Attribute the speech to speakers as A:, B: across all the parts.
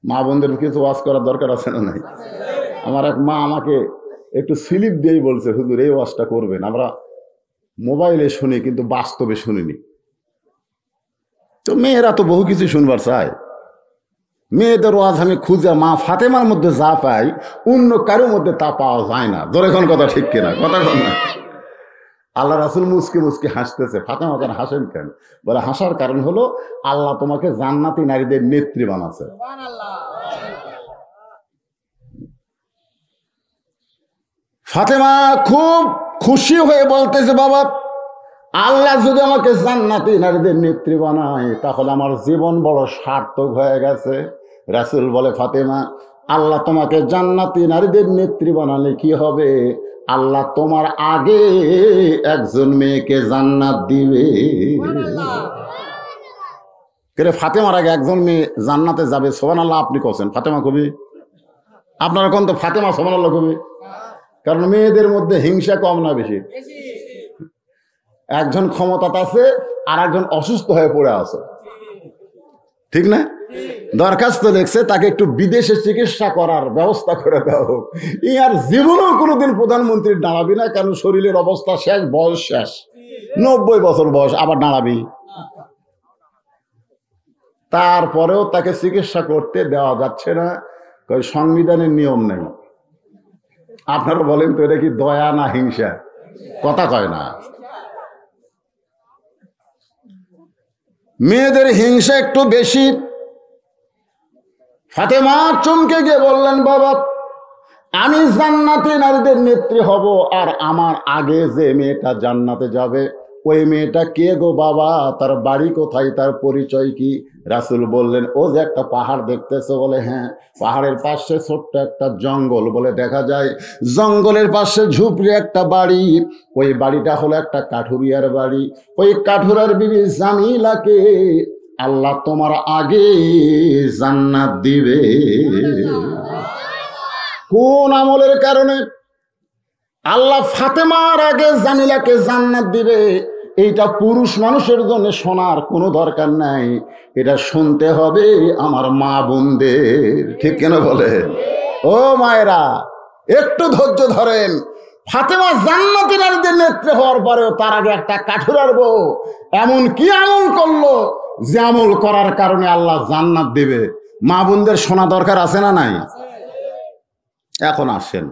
A: মা বোনদের কিছু ওয়াজ করার দরকার আছে না নাই? আমার এক মা আমাকে একটু স্লিপ দিয়েই বলছে, হুজুর এই ওয়াজটা করবেন। আমরা মোবাইলে শুনি কিন্তু বাস্তবে শুনিনি। তো মেয়েরা তো বহু কিছু শুনবার চায়। মেয়েদের ওয়াজ আমি খুঁজে মা ফাতেমার মধ্যে যা পাই অন্য কারোর মধ্যে তা পাওয়া যায় না। ধরে কোন কথা ঠিক কিনা? কথা কোন না? আল্লাহ রাসূল মুসকে মুসকে হাসতেছে। ফাতেমা কেন হাসেন কেন? বলে হাসার কারণ হলো আল্লাহ তোমাকে জান্নাতি নারীদের নেত্রী বানাচ্ছে। ফাতেমা খুব খুশি হয়ে বলতেছে, বাবা আল্লাহ যদি আমাকে জান্নাতি নারীদের নেত্রী বানায় তাহলে আমার জীবন বড় সার্থক হয়ে গেছে। রাসূল বলে, ফাতেমা আল্লাহ তোমাকে জান্নাতি নারীদের নেত্রী বানালে কি হবে? আল্লাহ তোমার আগে একজন মেয়েকে জান্নাত দিবে। ফাতেমার আগে একজন মেয়ে জান্নাতে যাবে। সুবহানাল্লাহ আপনি কছেন, ফাতেমা কবি? আপনারা কোন তো ফাতেমা সুবহানাল্লাহ কবি? কারণ মেয়েদের মধ্যে হিংসা কম না বেশি? একজন ক্ষমতাতে আছে আর একজন অসুস্থ হয়ে পড়ে আছে, ঠিক না? দরখাস্ত দেখছে তাকে একটু বিদেশে চিকিৎসা করার ব্যবস্থা করে দেওয়া হোক। ইয়ার জীবনেও কোনোদিন প্রধানমন্ত্রী দাঁড়াবি না, কারণ শরীরের অবস্থা শেষ, বয়স শেষ, 90 বছর বয়স, আবার দাঁড়াবি? তারপরেও তাকে চিকিৎসা করতে দেওয়া যাচ্ছে না। সংবিধানের নিয়ম নেই। আপনারা বলেন তো এটা কি দয়া না হিংসা? কথা কয় না। মেয়েদের হিংসা একটু বেশি। ফাতেমা চমকে গিয়ে বললেন, বাবা আমি জান্নাতি নারীদের নেত্রী হব, আর আমার আগে যে মেয়েটা জান্নাতে যাবে ওই মেয়েটা কে গো বাবা? তার বাড়ি কোথায়? তার পরিচয় কি? রাসূল বললেন, ও যে একটা পাহাড় দেখতেছো? বলে হ্যাঁ। পাহাড়ের পাশে ছোট্ট একটা জঙ্গল, বলে দেখা যায় জঙ্গলের পাশে ঝুপড়ি একটা বাড়ি, ওই বাড়িটা হলো একটা কাঠুরিয়ার বাড়ি। ওই কাঠুরার বিবি জামিলাকে আল্লাহ তোমার আগে জান্নাত দিবে। কোন আমলের কারণে আল্লাহ ফাতেমার আগে জামিলাকে জান্নাত দিবে? এইটা পুরুষ মানুষের জন্য শোনার কোনো দরকার নাই, এটা শুনতে হবে আমার মা বোনদের। ঠিক কেন বলে? ও মায়েরা একটু ধৈর্য ধরেন। ফাতেমা জান্নাতি নারীদের নেত্রী হওয়ার পরেও তার আগে একটা কাঠুরার বউ এমন কি আমল করলো যে আমল করার কারণে আল্লাহ জান্নাত দিবে? মা বোনদের শোনা দরকার আছে না নাই? এখন আসেন,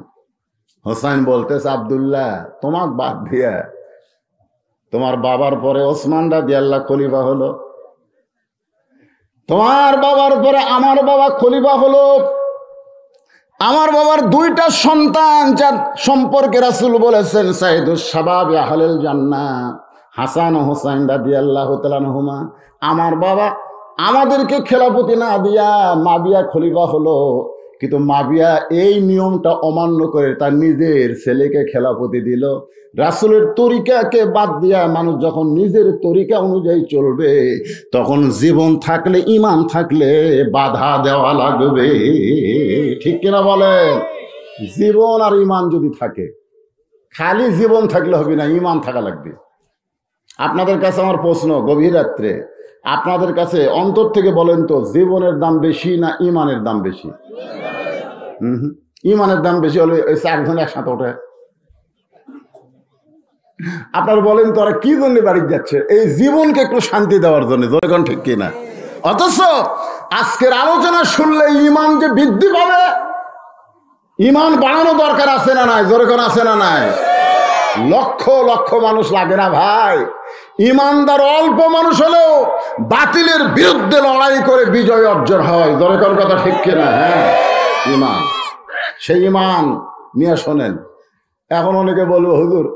A: হোসাইন বলতেছে, আব্দুল্লাহ তোমার বাদ দিয়া তোমার বাবার পরে ওসমান রাদিয়াল্লাহু খলিফা হলো, তোমার বাবার পরে আমার বাবা খলিফা হলো। আমার বাবার দুইটা সন্তান যার সম্পর্কে রাসূল বলেছেন সাইয়্যিদুশ শাবাব আহলিল জান্নাহ, হাসান ও হোসাইন রাদিয়াল্লাহু তাআলা আনহুমা। আমার বাবা আমাদেরকে খেলাফতি না দিয়া মাবিয়া খলিফা হলো, কিন্তু মাবিয়া এই নিয়মটা অমান্য করে তার নিজের ছেলেকে খেলাফতি দিল। রাসূলের তরিকাকে বাদ দিয়া মানুষ যখন নিজের তরিকা অনুযায়ী চলবে তখন জীবন থাকলে, ঈমান থাকলে বাধা দেওয়া লাগবে। ঠিক কিনা বলেন? জীবন আর ঈমান যদি থাকে, খালি জীবন থাকলে হবে না, ঈমান থাকা লাগবে। আপনাদের কাছে আমার প্রশ্ন, গভীর রাত্রে আপনাদের কাছে অন্তর থেকে বলেন তো, জীবনের দাম বেশি না ঈমানের দাম বেশি? ঈমানের দাম বেশি হলে ওই 4 জন একসাথে ওঠে। আপনারা বলেন তো ওরা কি জন্য বাড়ি যাচ্ছে? এই জীবনকে একটু শান্তি দেওয়ার জন্য। যখন ঠিক কিনা? অথচ আজকের আলোচনা শুনলে ঈমান যে বৃদ্ধি পাবে, ঈমান বাড়ানো দরকার আছে না নাই? যখন আছে না নাই? লক্ষ লক্ষ মানুষ লাগে না ভাই? ঈমানদার অল্প মানুষ হলেও বাতিলের বিরুদ্ধে লড়াই করে বিজয় অর্জন হয়। যখন কথা ঠিক কিনা? হ্যাঁ, ঈমান। সেই ঈমান নিয়ে শোনেন। এখন অনেকে বলবো, হুজুর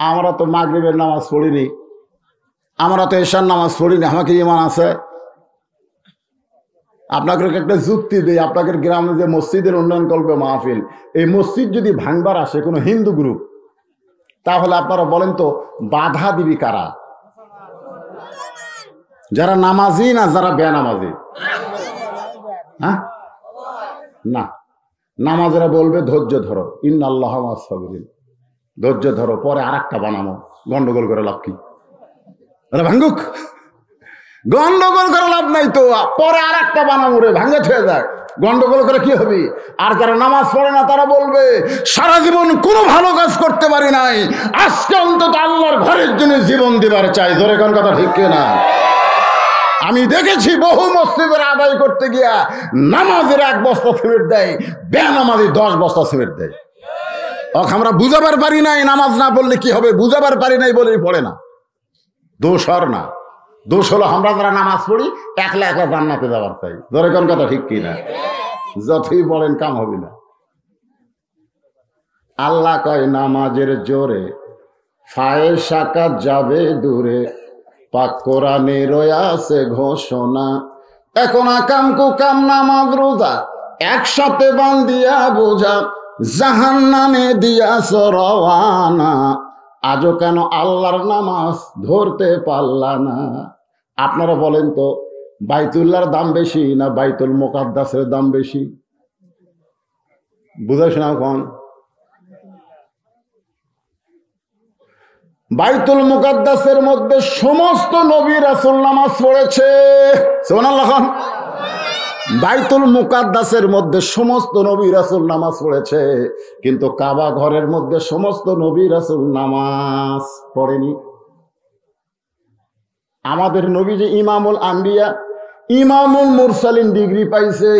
A: আমরা তো মাগরিবের নামাজ পড়িনি, আমরা তো এশার নামাজ পড়িনি, আমাকে ঈমান আছে? আপনাকে একটা যুক্তি দিই। আপনাদের গ্রামে যে মসজিদের উন্নয়ন করবে মাহফিল, এই মসজিদ যদি ভাঙবার আসে কোনো হিন্দু গ্রুপ, তাহলে আপনারা বলেন তো বাধা দিবি কারা? যারা নামাজি না যারা বেনামাজি? হ্যাঁ না, নামাজেরা বলবে ধৈর্য ধরো, ইন্নাল্লাহা মা'আস সাবিরিন, ধৈর্য ধরো, পরে আর একটা বানানো। গন্ডগোল করে লাভ কি? ভাঙ্গুক, গন্ডগোল করে লাভ নাই তো, পরে আর একটা বানাবো রে, ভাঙ্গে ছুঁয়ে যাক। গন্ডগোল করে কি হবে? আর যারা নামাজ পড়ে না তারা বলবে সারা জীবন কোনো ভালো কাজ করতে পারি নাই, আজকে অন্তত আল্লাহর ঘরের জন্য জীবন দিবার চাই। জোরে কোন কথা ঠিক না? আমি দেখেছি বহু মসজিদের আদায় করতে গিয়া নামাজের 1 বস্তা সিমেন্ট দেয়, বেনামাজি 10 বস্তা সিমেন্ট দেয়। আমরা বুঝাবার পারি নাই, নামাজ না পড়লে কি হবে বুঝাবার পারি নাই বলেই পড়ে না। দোষ আর না, দোষ হলো আমরা যারা নামাজ পড়ি একলা একলা জান্নাতে যাবার চাই। ধরে কোন কথা ঠিক কিনা? যতই বলেন কাম হবে না। আল্লাহ কয় নামাজের জোরে ফায়ে সাকাত যাবে দূরে, পাক কোরআনে রয়াছে ঘোষণা। এখন আকাম কুকাম নামাজ রোজা একসাথে বান্ধিয়া বোঝা, জাহান্নামে দিয়াছ রওয়ানা। আজও কেন আল্লাহর নামাজ ধরতে পারলা না? আপনারা বলেন তো, বাইতুল্লাহর দাম বেশি না বাইতুল মুকাদ্দাসের দাম বেশি? বুঝাই শোনা কোন? বাইতুল মুকাদ্দাসের মধ্যে সমস্ত নবী রাসূল নামাজ পড়েছে। সুবহানাল্লাহ। বাইতুল মুকাদ্দাসের মধ্যে সমস্ত নবী রাসূল নামাজ পড়েছে, কিন্তু কাবা ঘরের মধ্যে সমস্ত নবী রাসূল নামাজ পড়েনি। আমাদের নবী যে ইমামুল আম্বিয়া, ইমামুল মুরসালিন ডিগ্রি পাইছে,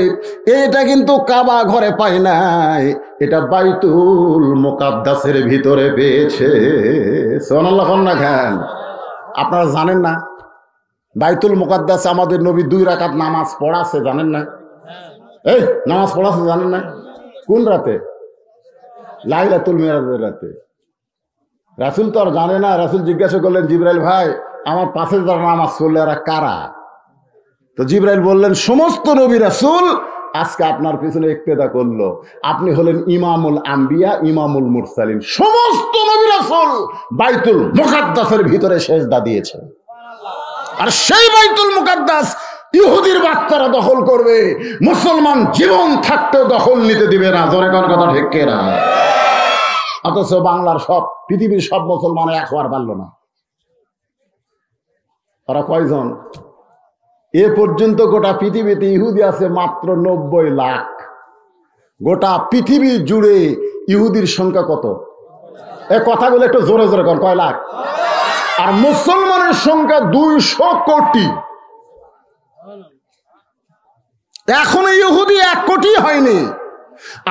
A: এটা কিন্তু কাবা ঘরে পায় নাই, এটা বাইতুল মুকাদ্দাসের ভিতরে পেয়েছে। সুবহানাল্লাহ না খান? আপনারা জানেন না বাইতুল মুকাদ্দাস আমাদের নবী 2 রাকাত নামাজ পড়াছে, জানেন না? এই নামাজ পড়াছে জানেন না? কোন রাতে? লাইলাতুল মিরাজের রাতে। রাসূল তো আর জানে না। রাসূল জিজ্ঞাসা করলেন, জিবরাইল ভাই আমার পাশে যারা নামাজ পড়লে এরা কারা? তো জিবরাইল বললেন, সমস্ত নবী রাসূল আজকে আপনার পিছনে ইক্তেদা করলো, আপনি হলেন ইমামুল আম্বিয়া ইমামুল মুরসালিন। সমস্ত নবী রাসূল বাইতুল মুকাদ্দাসের ভিতরে সিজদা দিয়েছে। আর সেই বাইতুল মুকাদ্দাস ইহুদির বাচ্চারা দখল করবে, মুসলমান জীবন থাকতেও দখল নিতে দিবে না। জোরে কোন কথা ঠিক না? অথচ বাংলার সব, পৃথিবীর সব মুসলমান একবার পারল না। তারা কয়জন? এ পর্যন্ত গোটা পৃথিবীতে ইহুদি আছে মাত্র 90 লাখ। গোটা পৃথিবী জুড়ে ইহুদির সংখ্যা কত? এই কথাগুলো একটু জোরে জোরে কর, কয় লাখ? আর মুসলমানের সংখ্যা 200 কোটি। এখনো ইহুদি 1 কোটি হয়নি,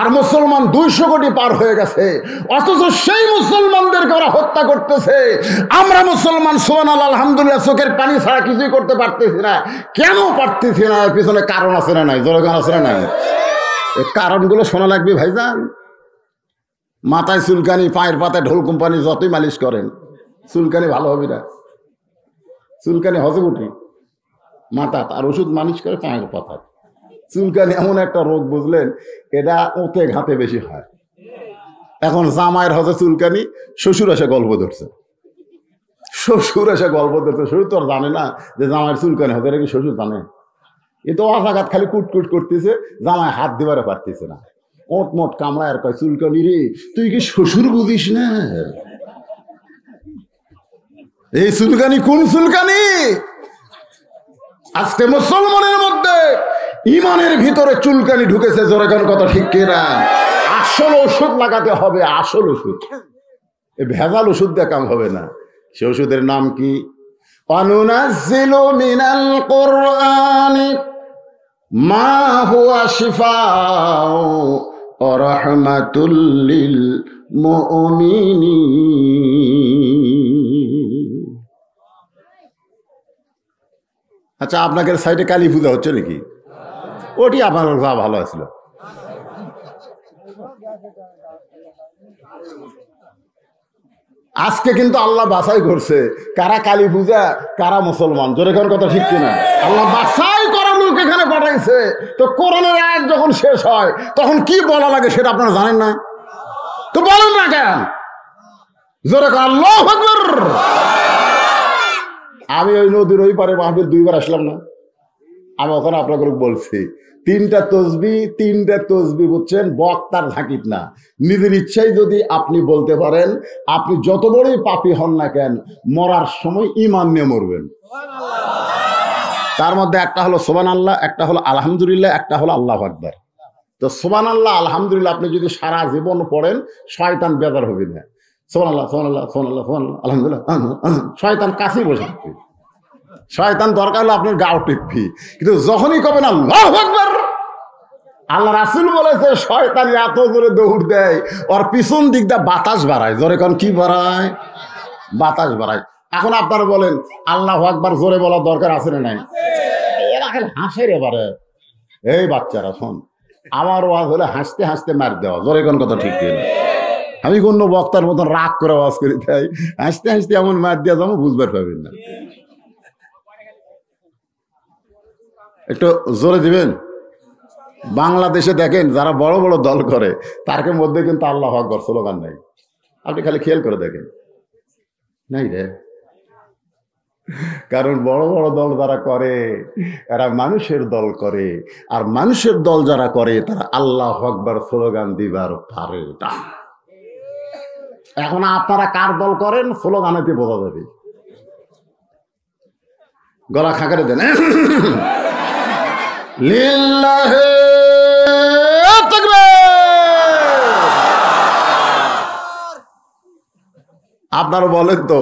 A: আর মুসলমান 200 কোটি পার হয়ে গেছে। অথচ সেই মুসলমানদেরকে ওরা হত্যা করতেছে। আমরা মুসলমান সুবহানাল্লাহ আলহামদুলিল্লাহ চোখের পানি ছাড়া কিছুই করতে পারতেছি না। কেন পারতেছি না? পিছনে কারণ আছে না নাই? জোরগান আছে না নাই? এই কারণগুলো শোনা লাগবে ভাইজান। মাথায় চুলকানি, পায়ের পাতায় ঢোল কোম্পানি যতই মালিশ করেন, চুলকানি ভালো হবে না। চুলকানি হজে উঠি মাথা, আর ওষুধ মালিশ করে পায়ের পাতা। চুলকানি এমন একটা রোগ, বুঝলেন, এটা ওতে ঘাতে বেশি হয়। এখন জামাইয়ের হজে চুলকানি, শ্বশুর এসে গল্প ধরছে। শ্বশুর এসে গল্প ধরছে, শ্বশুর তো আর জানে না যে জামাইয়ের চুলকানি হতে, এটা কি শ্বশুর জানে? এ তো আঘাত খালি কুটকুট করতেছে, জামাই হাত দিবারে পারতেছে না। ওট মোট কামড়ায় আর কয়, চুলকানি রে তুই কি শ্বশুর বুঝিস না? এই চুলকানি কোন চুলকানি? আজকে মুসলমানের মধ্যে ইমানের ভিতরে চুলকানি ঢুকেছে। জোরে কোন কথা ঠিক কিনা? আসল ওষুধ লাগাতে হবে, আসল ওষুধ। এই ভেজাল ওষুধ দিয়ে কাম হবে না। সে ওষুধের নাম কি? অনুনাজ্জিলু মিনাল কুরআনি মা হুয়া শিফাউ ওয়া রাহমাতুল লিল মুমিনিন। আচ্ছা, আপনাদের সাইডে কালী পূজা হচ্ছে নাকি? ওটি আপনার যা ভালো আছিল। আজকে কিন্তু আল্লাহ বাছাই করছে কারা কালী পূজা, কারা মুসলমান। জোরে কোন কথা ঠিক কিনা? আল্লাহ বাছাই করা লোক এখানে পাঠাইছে। তো কোরআনের আয়াত যখন শেষ হয় তখন কি বলা লাগে সেটা আপনারা জানেন না? তো বলেন না কেন? জোরে কোন আল্লাহু আকবার। আমি ওই নদীর ওই পারে মাহফিল 2 বার আসলাম না? আমি ওখানে আপনাকে বলছি, 3টা তসবি বুঝছেন, বক্তার ঝাঁকিত না, নিজের ইচ্ছাই যদি আপনি বলতে পারেন, আপনি যত বড়ই পাপী হন না কেন, মরার সময় ঈমান নিয়ে মরবেন। তার মধ্যে একটা হলো সুবহানাল্লাহ, একটা হলো আলহামদুলিল্লাহ, একটা হলো আল্লাহু আকবার। তো সুবহানাল্লাহ আলহামদুলিল্লাহ আপনি যদি সারা জীবন পড়েন শয়তান বেজার হবে না। সুবহানাল্লাহ সুবহানাল্লাহ সুবহানাল্লাহ সুবহানাল্লাহ আলহামদুলিল্লাহ, শয়তান কাছেই বসে থাকবে। শয়তান দরকার হলে আপনার গাও টিপি, কিন্তু যখনই কবেন আল্লাহু আকবার, আল্লাহ রাসূল বলেছে শয়তান এত জোরে দৌড় দেয় ওর পিছন দিক দিয়ে বাতাস বাড়ায়। জোরে কোন কি বাড়ায়? বাতাস বাড়ায়। এখন আপনারা বলেন আল্লাহু আকবার জোরে বলার দরকার আছে না নাই? এরা খালি হাসে রে বারে। এই বাচ্চারা শোন, আমার ওয়াজ হলে হাসতে হাসতে মার দেওয়া। জোরে কোন কথা ঠিক কিনা? আমি কোন বক্তার মতন রাগ করে ওয়াজ করি তাই হাসতে হাসতে এমন মার দেওয়া যাবো বুঝবার পাবেন না। একটু জোরে দিবেন। বাংলাদেশে দেখেন যারা বড় বড় দল করে তার মধ্যে কিন্তু আল্লাহু আকবার স্লোগান নাই। আপনি খালি খেয়াল করে দেখেন, নাই রে। কারণ বড় বড় দল যারা করে এরা মানুষের দল করে, আর মানুষের দল যারা করে তারা আল্লাহু আকবার স্লোগান দিবার পারে না। এখন আপনারা কার দল করেন স্লোগানেতে বোঝা যাবে। গলা খাঁকারে দেন লিল্লাহি তাকবীর। আপনারা বলেন তো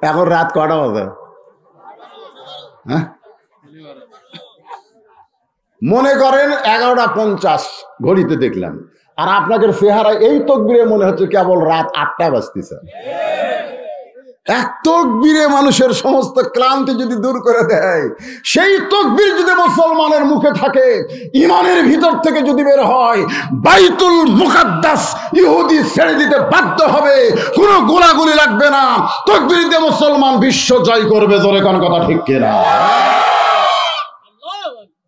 A: এখন রাত কটা বাজে? হ্যাঁ, মনে করেন 11:50 ঘড়িতে দেখলাম, আর আপনাদের চেহারা এই তকবীরে মনে হচ্ছে কেবল রাত 8টা বাজতেছে। এক তকবীরে মানুষের সমস্ত ক্লান্তি যদি দূর করে দেয়, সেই তকবীর যদি মুসলমানের মুখে থাকে, ইমানের ভিতর থেকে যদি বের হয়, বাইতুল মুকাদ্দাস ইহুদি ছেড়ে দিতে বাধ্য হবে, কোনো গোলাগুলি লাগবে না। তকবীর দিয়ে মুসলমান বিশ্ব জয় করবে। জোরে কোন কথা ঠিক কিনা?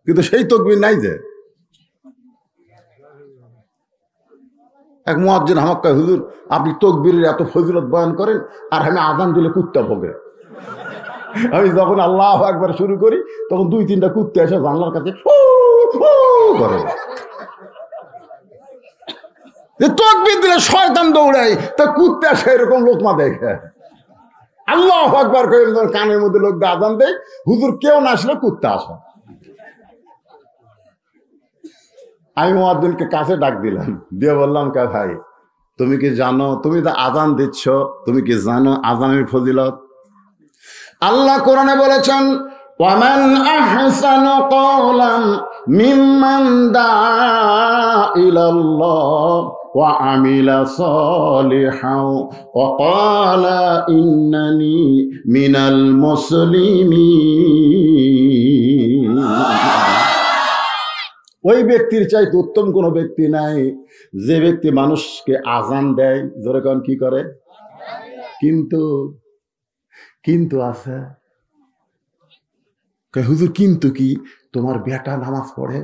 A: কিন্তু সেই তকবীর নাই যে। এক মুয়াজ্জিন আমাকে কয়, হুজুর আপনি তকবীরের এত ফজিলত বয়ান করেন আর আমি আযান দিলে কুত্তা ভোগে। আমি যখন আল্লাহু আকবার শুরু করি তখন 2-3টা কুত্তা এসে জানলার কাছে করে। তকবীর দিলে শয়তান দৌড়ায়, তা কুত্তা সেরকম লোকমা দেখে। আল্লাহু আকবার করে কানের মধ্যে লোক আযান দেয়, হুজুর কেউ না আসলে কুত্তা আসে। আমি মুয়াজ্জিনকে কাছে ডাক দিলাম, দিয়ে বললাম কে ভাই তুমি কি জানো, তুমি তো আযান দিচ্ছ, তুমি কি জানো আযানের ফজিলত? আল্লাহ কোরআনে বলেছেন ওয়ামান আহসানু কওলান মিম্মান দাআ ইলাল্লাহ ওয়া আমিলা সালিহান ওয়া ক্বালা ইন্নানি মিনাল মুসলিমিন। ওই ব্যক্তির চাইতে উত্তম কোন ব্যক্তি নাই যে ব্যক্তি মানুষকে আযান দেয়। জোরে কোন কি করে? কিন্তু কিন্তু আছে। হুজুর কিন্তু কি তোমার বেটা নামাজ পড়ে?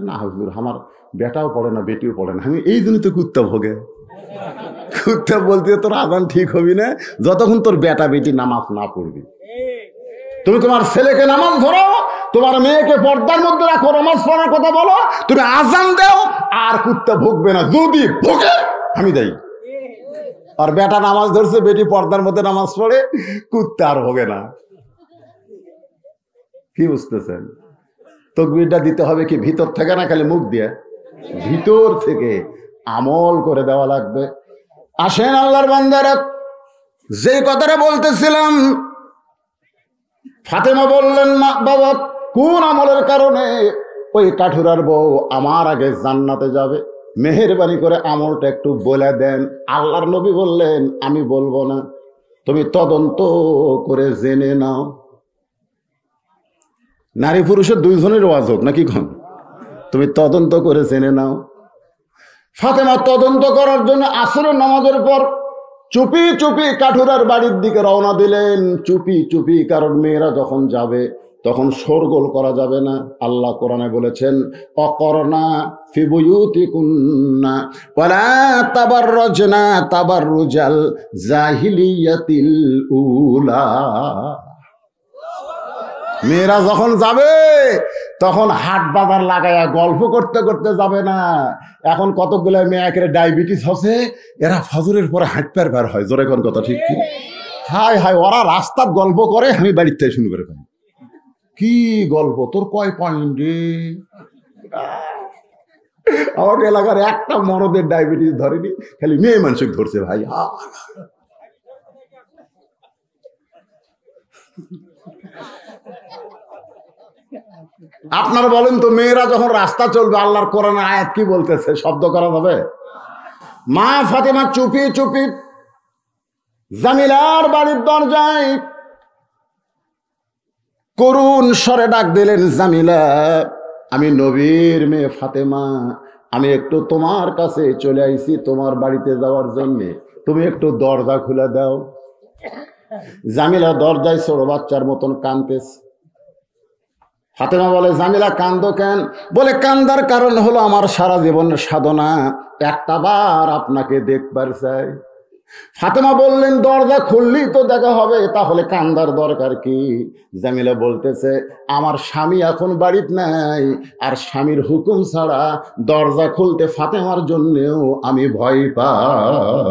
A: না হুজুর আমার বেটাও পড়ে না বেটিও পড়ে না। আমি এই জন্য তো কুত্তা ভোগে। কুত্তা বলতে তোর আযান ঠিক হবি না যতক্ষণ তোর বেটা বেটি নামাজ না পড়বি। তুমি তোমার ছেলেকে নামাজ ধরো, তোমার মেয়েকে পর্দার মধ্যে রাখো, নামাজ পড়ার কথা বলো, তুমি আযান দাও, আর কুত্তা ভুগবে না। যদি ভোগে আমি দেই। আর বেটা নামাজ ধরছে, বেটি পর্দার মধ্যে নামাজ পড়ে, কুত্তা আর ভোগে না। কি বুঝতেছেন? তাকবীরটা দিতে হবে কি ভিতর থেকে না খালি মুখ দিয়ে? ভিতর থেকে আমল করে দেওয়া লাগবে। আসেন আল্লাহর বান্দারা, যে কথাটা বলতেছিলাম, ফাতেমা বললেন মা বাবা কোন আমলের কারণে ওই কাঠুরার বউ আমার আগে জান্নাতে যাবে, মেহেরবানি করে আমলটা একটু বলে দেন। আল্লাহর নবী বললেন আমি বলবো না, তুমি তদন্ত করে জেনে নাও। নারী পুরুষের দুইজনের ওয়াজ হোক নাকি কোন, তুমি তদন্ত করে জেনে নাও। ফাতেমা তদন্ত করার জন্য আসরের নামাজের পর চুপি চুপি কাঠুরার বাড়ির দিকে রওনা দিলেন। চুপি চুপি, কারণ মেয়েরা যখন যাবে তখন শোরগোল করা যাবে না। আল্লাহ কোরআনে বলেছেন অকরনা ফি বুয়ুতিকুন্না ওয়ালা তাবাররাজনা তাবাররুজাল জাহিলিয়াতিল উলা। মেয়েরা যখন যাবে তখন হাট বাজার লাগায়া গল্প করতে করতে যাবে না। এখন কতগুলো মেয়েকে ডায়াবেটিস হচ্ছে, এরা ফজরের পরে হাঁটতে বের হয়। জোরে কোন কথা ঠিক কি? হায় হায়, ওরা রাস্তার গল্প করে, আমি বাড়ির থেকে শুরু করে ফেলি। কি গল্প তোর, কয় পয়েন্ট রে? আমাকে এলাকার একটা মরদের ডায়াবেটিস ধরেনি, খালি মেয়ে মানুষ ধরছে ভাই। আপনারা বলেন তো, মেয়েরা যখন রাস্তা চলবে আল্লাহর কোরআনের আয়াত কি বলতেছে, শব্দ করা যাবে? মা ফাতেমা চুপি চুপি জামিলার বাড়ির দরজায় করুণ স্বরে ডাক দিলেন, জামিলা, আমি নবীর মেয়ে ফাতেমা, আমি একটু তোমার কাছে চলে আইছি তোমার বাড়িতে যাওয়ার জন্য, তুমি একটু দরজা খুলে দাও। জামিলা দরজায় ছোট বাচ্চার মতন কাঁদতেছে। ফাতেমা বলে, জামিলা কান্দো কেন? বলে, কান্দার কারণ হলো আমার সারা জীবনের সাধনা একটা বার আপনাকে দেখবার চাই। ফাতেমা বললেন, দরজা খুললেই তো দেখা হবে, তাহলে কান্দার দরকার কি? জামিলা বলতেছে, আমার স্বামী এখন বাড়িতে নাই, আর স্বামীর হুকুম ছাড়া দরজা খুলতে ফাতেমার জন্যেও আমি ভয় পাই।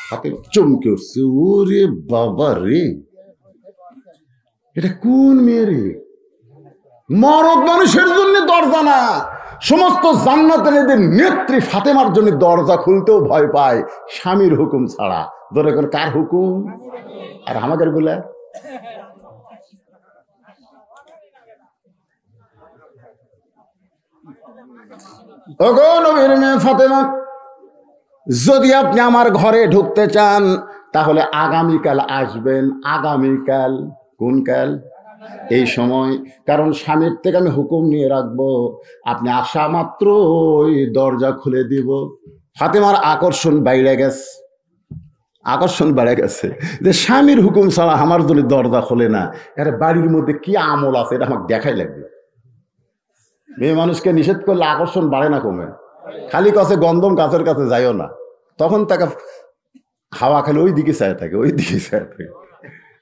A: ফাতেমা চমকে উঠছে, ওরে বাবা রে, এটা কোন মেয়ে রে? মরদ মানুষের জন্য দরজা না, সমস্ত জান্নাতের এদের নেত্রী ফাতেমার জন্য দরজা খুলতেও ভয় পায় স্বামীর হুকুম ছাড়া। ধরে করে কার হুকুম? আর আমাদের গুলা ওগো নবীর মেয়ে ফাতেমা, যদি আপনি আমার ঘরে ঢুকতে চান তাহলে আগামীকাল আসবেন। আগামীকাল? কোন কাল? এই সময়। কারণ স্বামীর থেকে আমি হুকুম নিয়ে রাখবো, আপনি আসা মাত্রই দরজা খুলে দিব। ফাতেমার আকর্ষণ বাইরে গেছে, আকর্ষণ বেড়ে গেছে যে স্বামীর হুকুম ছাড়া আমার জন্য দরজা খোলে না। এর বাড়ির মধ্যে কি আমল আছে এটা আমাকে দেখাই লাগবে। মেয়ে মানুষকে নিষেধ করলে আকর্ষণ বাড়ে না কমে? খালি কাছে গন্ধম গাছের কাছে যাইও না, তখন তাকে হাওয়া খালি ওই দিকে চায় থাকে, ওই দিকে চায় থাকে।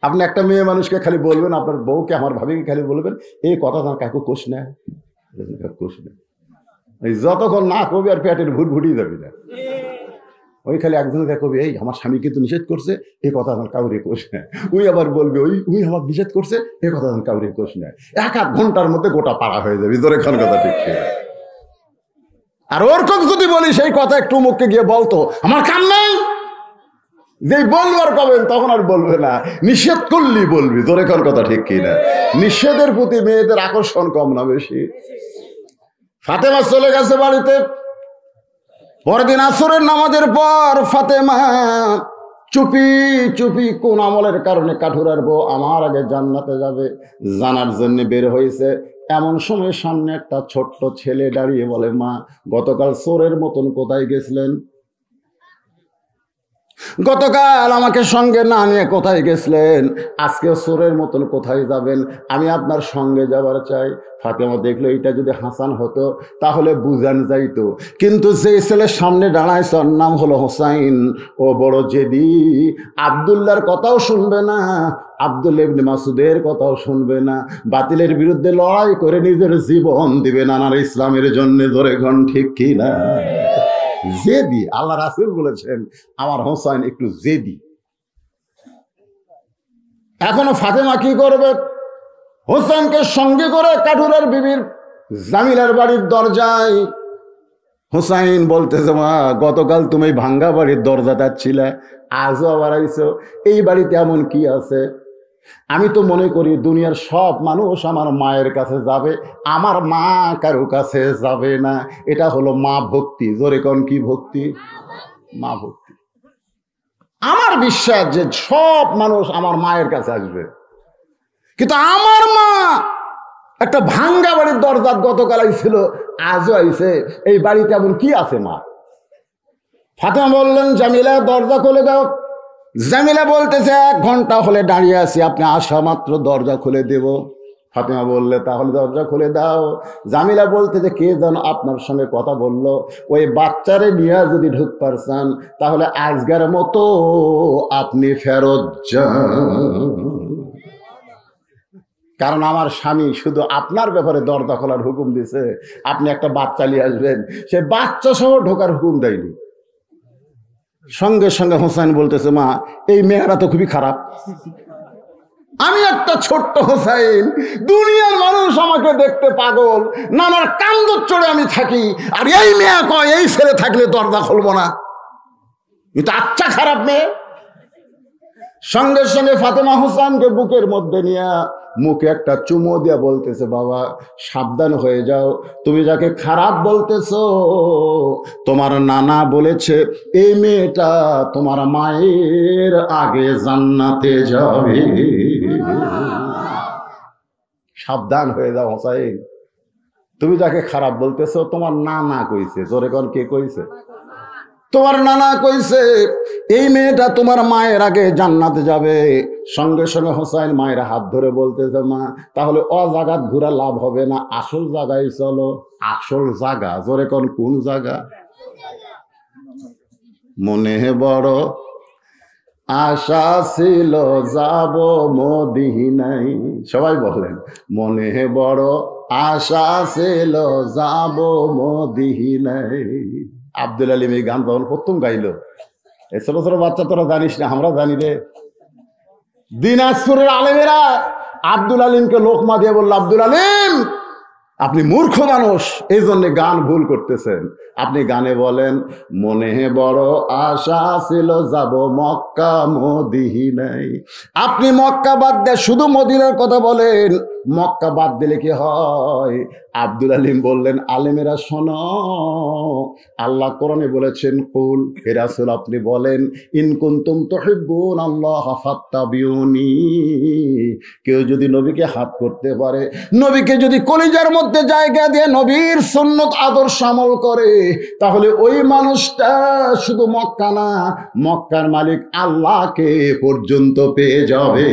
A: আপনি একটা মেয়ে মানুষকে খালি বলবেন, আপনার বউকে আমার ভাবিকে খালি বলবেন, এই কথা তার কাকু কোষ নেয়, কোষ নেয়, যতক্ষণ না কবি আর পেটের ভুট ভুটিয়ে যাবি না। ওই খালি একজনকে কবি, এই আমার স্বামী কিন্তু নিষেধ করছে, এই কথা আমার কাউরে কোষ নেয়। উই আবার বলবে, ওই আমার নিষেধ করছে, এই কথা আমার কাউরে কোষ নেয়। এক আধ ঘন্টার মধ্যে গোটা পাড়া হয়ে যাবে। তোর এখন কথা ঠিক। আর ওরকম যদি বলি সেই কথা একটু মুখকে গিয়ে বলতো, আমার কাম নাই, যে বলবার পাবেন তখন আর বলবে না, নিষেধ করলি বলবি। তোর এখন কথা ঠিক কিনা? নিষেধের প্রতি মেয়েদের আকর্ষণ কম না বেশি? ফাতেমা চলে গেছে বাড়িতে। পরদিন আসরের নামাজের পর ফাতেমা চুপি চুপি কোন আমলের কারণে কাঠুরার বউ আমার আগে জান্নাতে যাবে জানার জন্য বের হয়েছে। এমন সময় সামনে একটা ছোট্ট ছেলে দাঁড়িয়ে বলে, মা, গতকাল চোরের মতন কোথায় গেছিলেন? গতকাল আমাকে সঙ্গে না নিয়ে কোথায় গেছিলেন? আজকে চোরের মতন কোথায় যাবেন? আমি আপনার সঙ্গে যাবার চাই। ফাতেমা দেখলো এটা যদি হাসান হতো তাহলে বুঝান যাইতো, কিন্তু যে ছেলে সামনে দাঁড়ায় তার নাম হলো হোসাইন, ও বড় জেদি, আব্দুল্লাহর কথাও শুনবে না, আব্দুল্লাহ ইবনে মাসুদের কথাও শুনবে না, বাতিলের বিরুদ্ধে লড়াই করে নিজের জীবন দিবে নানার ইসলামের জন্য। ধরে ঘন ঠিক কি না? জেদি। আল্লাহ রাসূল বলেছেন আমার হোসাইন একটু জেদি। এখনো ফাতেমা কি করবে? হোসেনকে সঙ্গে করে কাঠুরের বিবির জামিলার বাড়ির দরজায়। হোসাইন বলতেছে, মা, গতকাল তুমি ভাঙ্গা বাড়ির দরজাটা ছিলে, আজও আবার আইছো। এই বাড়িতে এমন কি আছে? আমি তো মনে করি দুনিয়ার সব মানুষ আমার মায়ের কাছে যাবে, আমার মা কারো কাছে যাবে না। এটা হলো মা ভক্তি। জোরে কোন কি ভক্তি? মা ভক্তি। আমার বিশ্বাস যে সব মানুষ আমার মায়ের কাছে আসবে, কিন্তু আমার মা একটা ভাঙ্গা বাড়ির দরজার গতকাল আইছিল, আজও আইছে। এই বাড়িতে এমন কি আছে মা? ফাতেমা বললেন, জামিলা, দরজা খুলে দাও। জামিলা বলতেছে, 1 ঘন্টা হলে দাঁড়িয়ে আছি, আপনি আসা মাত্র দরজা খুলে দেব। ফাতেমা বললে, তাহলে দরজা খুলে দাও। জামিলা বলতেছে, কে যেন আপনার সঙ্গে কথা বললো, ওই বাচ্চারে নিয়ে যদি ঢুকতে চান তাহলে আজকের মতো আপনি ফেরত যান, কারণ আমার স্বামী শুধু আপনার ব্যাপারে দরজা খোলার হুকুম দিছে, আপনি একটা বাচ্চা নিয়ে আসবেন, সে বাচ্চা সহ ঢোকার হুকুম দেয়নি। সঙ্গে সঙ্গে হোসেন বলতেছে, মা এই মেয়েরা তো খুবই খারাপ, আমি একটা ছোট্ট হোসেন, দুনিয়ার মানুষ আমাকে দেখতে পাগল, নানার কান্দর চড়ে আমি থাকি, আর এই মেয়ে কয় এই ছেলে থাকলে দরজা খুলবো না, এটা আচ্ছা খারাপ মেয়ে। সঙ্গে সঙ্গে ফাতেমা হোসেনকে বুকের মধ্যে নিয়ে মুখে একটা চুমো দিয়া বলতেছে, বাবা সাবধান হয়ে যাও, তুমি যাকে খারাপ বলতেছো তোমার নানা বলেছে এই মেয়েটা তোমার মায়ের আগে জান্নাতে যাবে, সাবধান হয়ে যাও হোসাইন, তুমি যাকে খারাপ বলতেছো তোমার নানা কইছে, জোরে কোন কে কইছে? তোমার নানা কইছে এই মেয়েটা তোমার মায়ের আগে জান্নাতে যাবে। সঙ্গে সঙ্গে হোসাইন মায়ের হাত ধরে বলতেছে, মা তাহলে অজাগাত ঘুরা লাভ হবে না, আসল জায়গায় চলো। আসল জায়গা, জোরে কোন জায়গা? মনে বড় আশা ছিল যাব মদিনায়, সবাই বলেন মনে বড় আশা ছিল যাব মদিনায়। আব্দুল আলিম এই গান তখন প্রথম গাইলো, এই ছোট ছোট বাচ্চা তোরা জানিস না, আমরা জানি রে। দিনাজপুরের আলেমেরা আব্দুল আলিমকে লোকমা দিয়ে বললো, আব্দুল আলিম আপনি মূর্খ মানুষ, এই জন্য গান ভুল করতেছেন, আপনি গানে বলেন মনে বড় আশা ছিল যাব মক্কা মদিনায়। আপনি মক্কা বাদ দিয়ে শুধু মদিনার কথা বলেন, মক্কা বাদ দিলে কি হয়? আব্দুল আলিম বললেন, আলেমেরা শোনো, আল্লাহ কোরআনে বলেছেন কুল, হে রাসূল আপনি বলেন ইন কুনতুম তুহিব্বুন আল্লাহ ফাত্তাবিউনি, কেউ যদি নবীকে হাত করতে পারে, নবীকে যদি কলিজার মধ্যে জায়গা দিয়ে নবীর সুন্নত আদর্শ আমল করে, তাহলে ওই মানুষটা শুধু মক্কা না, মক্কার মালিক আল্লাহকে পর্যন্ত পেয়ে যাবে।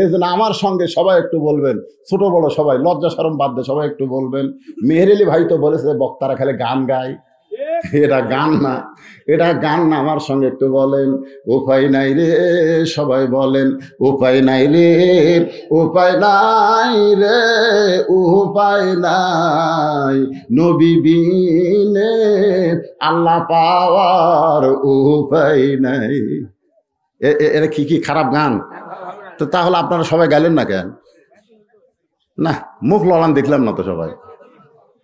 A: এই জন্য আমার সঙ্গে সবাই একটু বলবেন, ছোট বড় সবাই, লজ্জা শরম বাদ দিয়ে সবাই একটু বলবেন, মেহের আলী ভাই তো বলেছে বক্তারা খালি গান গায়, এটা গান না, এটা গান না। আমার সঙ্গে একটু বলেন উপায় নাই রে, সবাই বলেন উপায় নাই রে, উপায় নাই রে, উপায় নাই, নবী বিনে আল্লাহ পাওয়ার উপায় নাই। এটা কি খারাপ গান? তো তাহলে আপনারা সবাই গাইলেন না কেন? না, মুখ লড়ান দেখলাম না তো সবাই।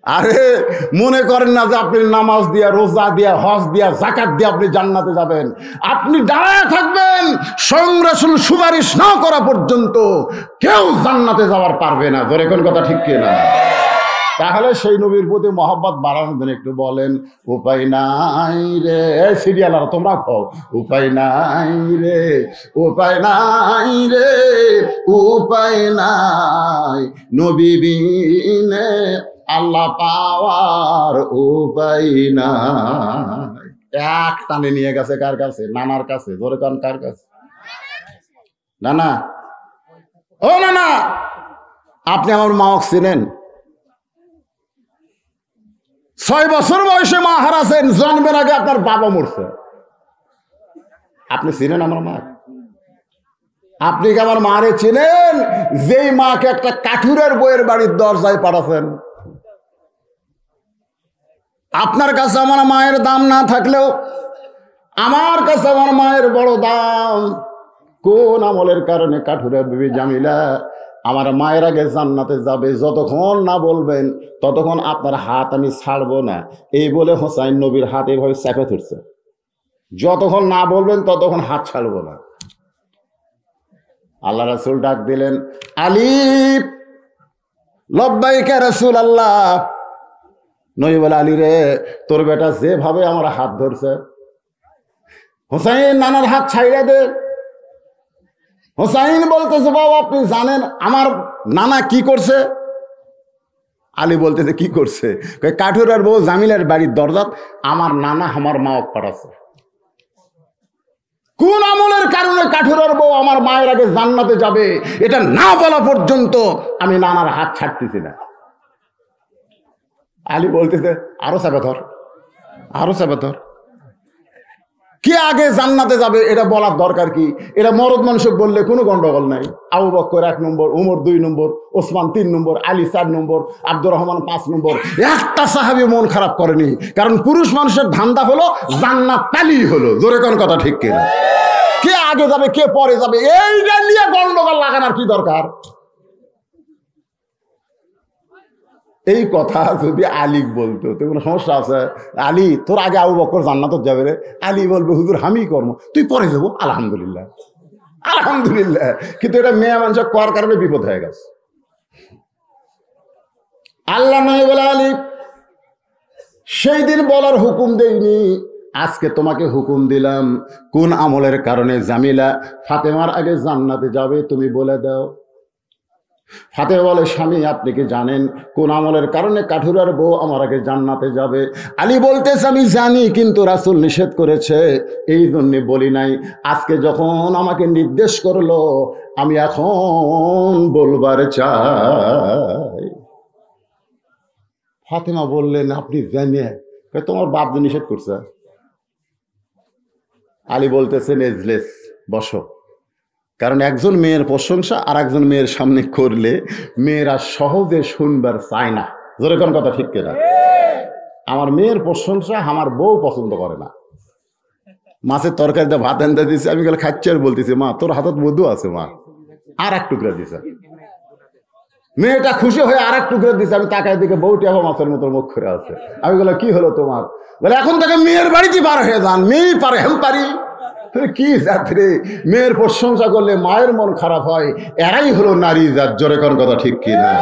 A: আরে মনে করেন না যে আপনি নামাজ দিয়া, রোজা দিয়া, হজ দিয়া, যাকাত দিয়া আপনি জান্নাতে যাবেন। আপনি দাঁড়ায় থাকবেন, স্বয়ং রাসূল সুপারিশ না করা পর্যন্ত কেউ জান্নাতে যাওয়ার পারবে না। ধরে কোন কথা ঠিক কিনা? তাহলে সেই নবীর প্রতি মহব্বত বাড়ানোর জন্য একটু বলেন উপায় নাই রে, সিরিয়ালার তোমরা খাও, উপায় নাই রে, উপায় নাই রে, উপায় নাই, নবী বিনে আল্লাহ পাওয়ার উপায় নাই। এক টানে নিয়ে গেছে কার কাছে? নানার কাছে। ধরে কান কার কাছে? নানা, ও নানা, আপনি আমার মা চিনেন? 6 বছর বয়সে মা হারাছেন, জন্মের আগে আপনার বাবা মরছে। আপনি চিনেন আমার মা? আপনি কি আমার মারে চিনেন, যেই মাকে একটা কাঠুরের বইয়ের বাড়ির দরজায় পাঠাছেন? আপনার কাছে আমার মায়ের দাম না থাকলেও আমার কাছে আমার মায়ের বড় দাম। কোন আমলের কারণে কাঠুরের বিবি জামিলা আমার মায়ের আগে জান্নাতে যাবে, যতক্ষণ না বলবেন ততক্ষণ আপনার হাত আমি ছাড়বো না, এই বলে হোসাইন নবীর হাত এইভাবে চেপে ধরছে। যতক্ষণ না বলবেন ততক্ষণ হাত ছাড়বো না। আল্লাহ রাসূল ডাক দিলেন, আলী লব্বাইকা রাসূলুল্লাহ। নবী বলে, আলী রে, তোর বেটা যেভাবে আমার হাত ধরছে, হোসাইন নানার হাত ছাইড়া দে। হোসাইন বলতেছে, বাবা আপনি জানেন আমার নানা কি করছে? আলী বলতেছে, কি করছে? কাঠুরের বউ জামিলার বাড়ির দরজাত আমার নানা আমার মা পাঠাচ্ছে। কোন আমলের কারণে কাঠুরের বউ আমার মায়ের আগে জান্নাতে যাবে এটা না বলা পর্যন্ত আমি নানার হাত ছাড়তেছি না। আলী বলতেছে, আরো চাপে ধর, আরো চাপে ধর। কে আগে জান্নাতে যাবে এটা বলার দরকার কি? এটা মরদ মানুষ বললে কোনো গন্ডগোল নাই। আবু বকর 1 নম্বর, উমর 2 নম্বর, ওসমান 3 নম্বর, আলী 4 নম্বর, আব্দুর রহমান 5 নম্বর। একটা সাহাবী মন খারাপ করেনি, কারণ পুরুষ মানুষের ধান্দা হলো জান্নাত পেলেই হলো। জোরে কোন কথা ঠিক কিনা? কে আগে যাবে কে পরে যাবে এইটা নিয়ে গন্ডগোল লাগানোর কি দরকার? এই কথা যদি আলী বলতো তো কোনো সমস্যা আছে? আলী তোর আগে আবু বকর জান্নাত যাবে রে, আলী বলবে হুজুর আমি কর্ম তুই পরে যাবো, আলহামদুলিল্লাহ আলহামদুলিল্লাহ। কিন্তু এটা মেয়ে মানুষ করার কারণে বিপদ হয়ে গেছে। আল্লাহ নয় বলে আলী সেই দিন বলার হুকুম দেইনি, আজকে তোমাকে হুকুম দিলাম। কোন আমলের কারণে জামিলা ফাতেমার আগে জান্নাতে যাবে তুমি বলে দাও। ফাতেমা বলে স্বামী আপনি কি জানেন কোন আমলের কারণে কাঠুরার বউ আমার আগে জান্নাতে যাবে? আলী বলতেছে আমি জানি, কিন্তু রাসূল নিষেধ করেছে এই জন্যে বলি নাই। আজকে যখন আমাকে নির্দেশ করলো আমি এখন বলবার চাই। ফাতেমা বললেন আপনি জানেন? তোমার বাপ যে নিষেধ করছে। আলী বলতেছেন এজলেস বসো, কারণ একজন মেয়ের প্রশংসা আর একজন মেয়ের সামনে করলে মেয়েরা সহজে শুনবার চায় না। জোরে কোন কথা ঠিক কিনা? আমার মেয়ের প্রশংসা আমার বউ পছন্দ করে না। মাছের তরকারিতে ভাত এনতে দিছে, আমি গেলে খাচ্ছি আর বলতেছি মা তোর হাতত মধু আছে মা, আর এক টুকরা দিছে। মেয়েটা খুশি হয়ে আর এক টুকরা দিছে, আমি তাকায় দিকে বউটি আবার মাছের মতো মুখ করে আছে। আমি বলে কি হলো তোমার? বলে এখন থেকে মেয়ের বাড়িতে পার হয়ে যান, মেয়েই পারে হেম পারি। কি জাতরে মেয়ের প্রশংসা করলে মায়ের মন খারাপ হয়, এরাই হলো নারী জাত। জোরে কোন কথা ঠিক কিনা?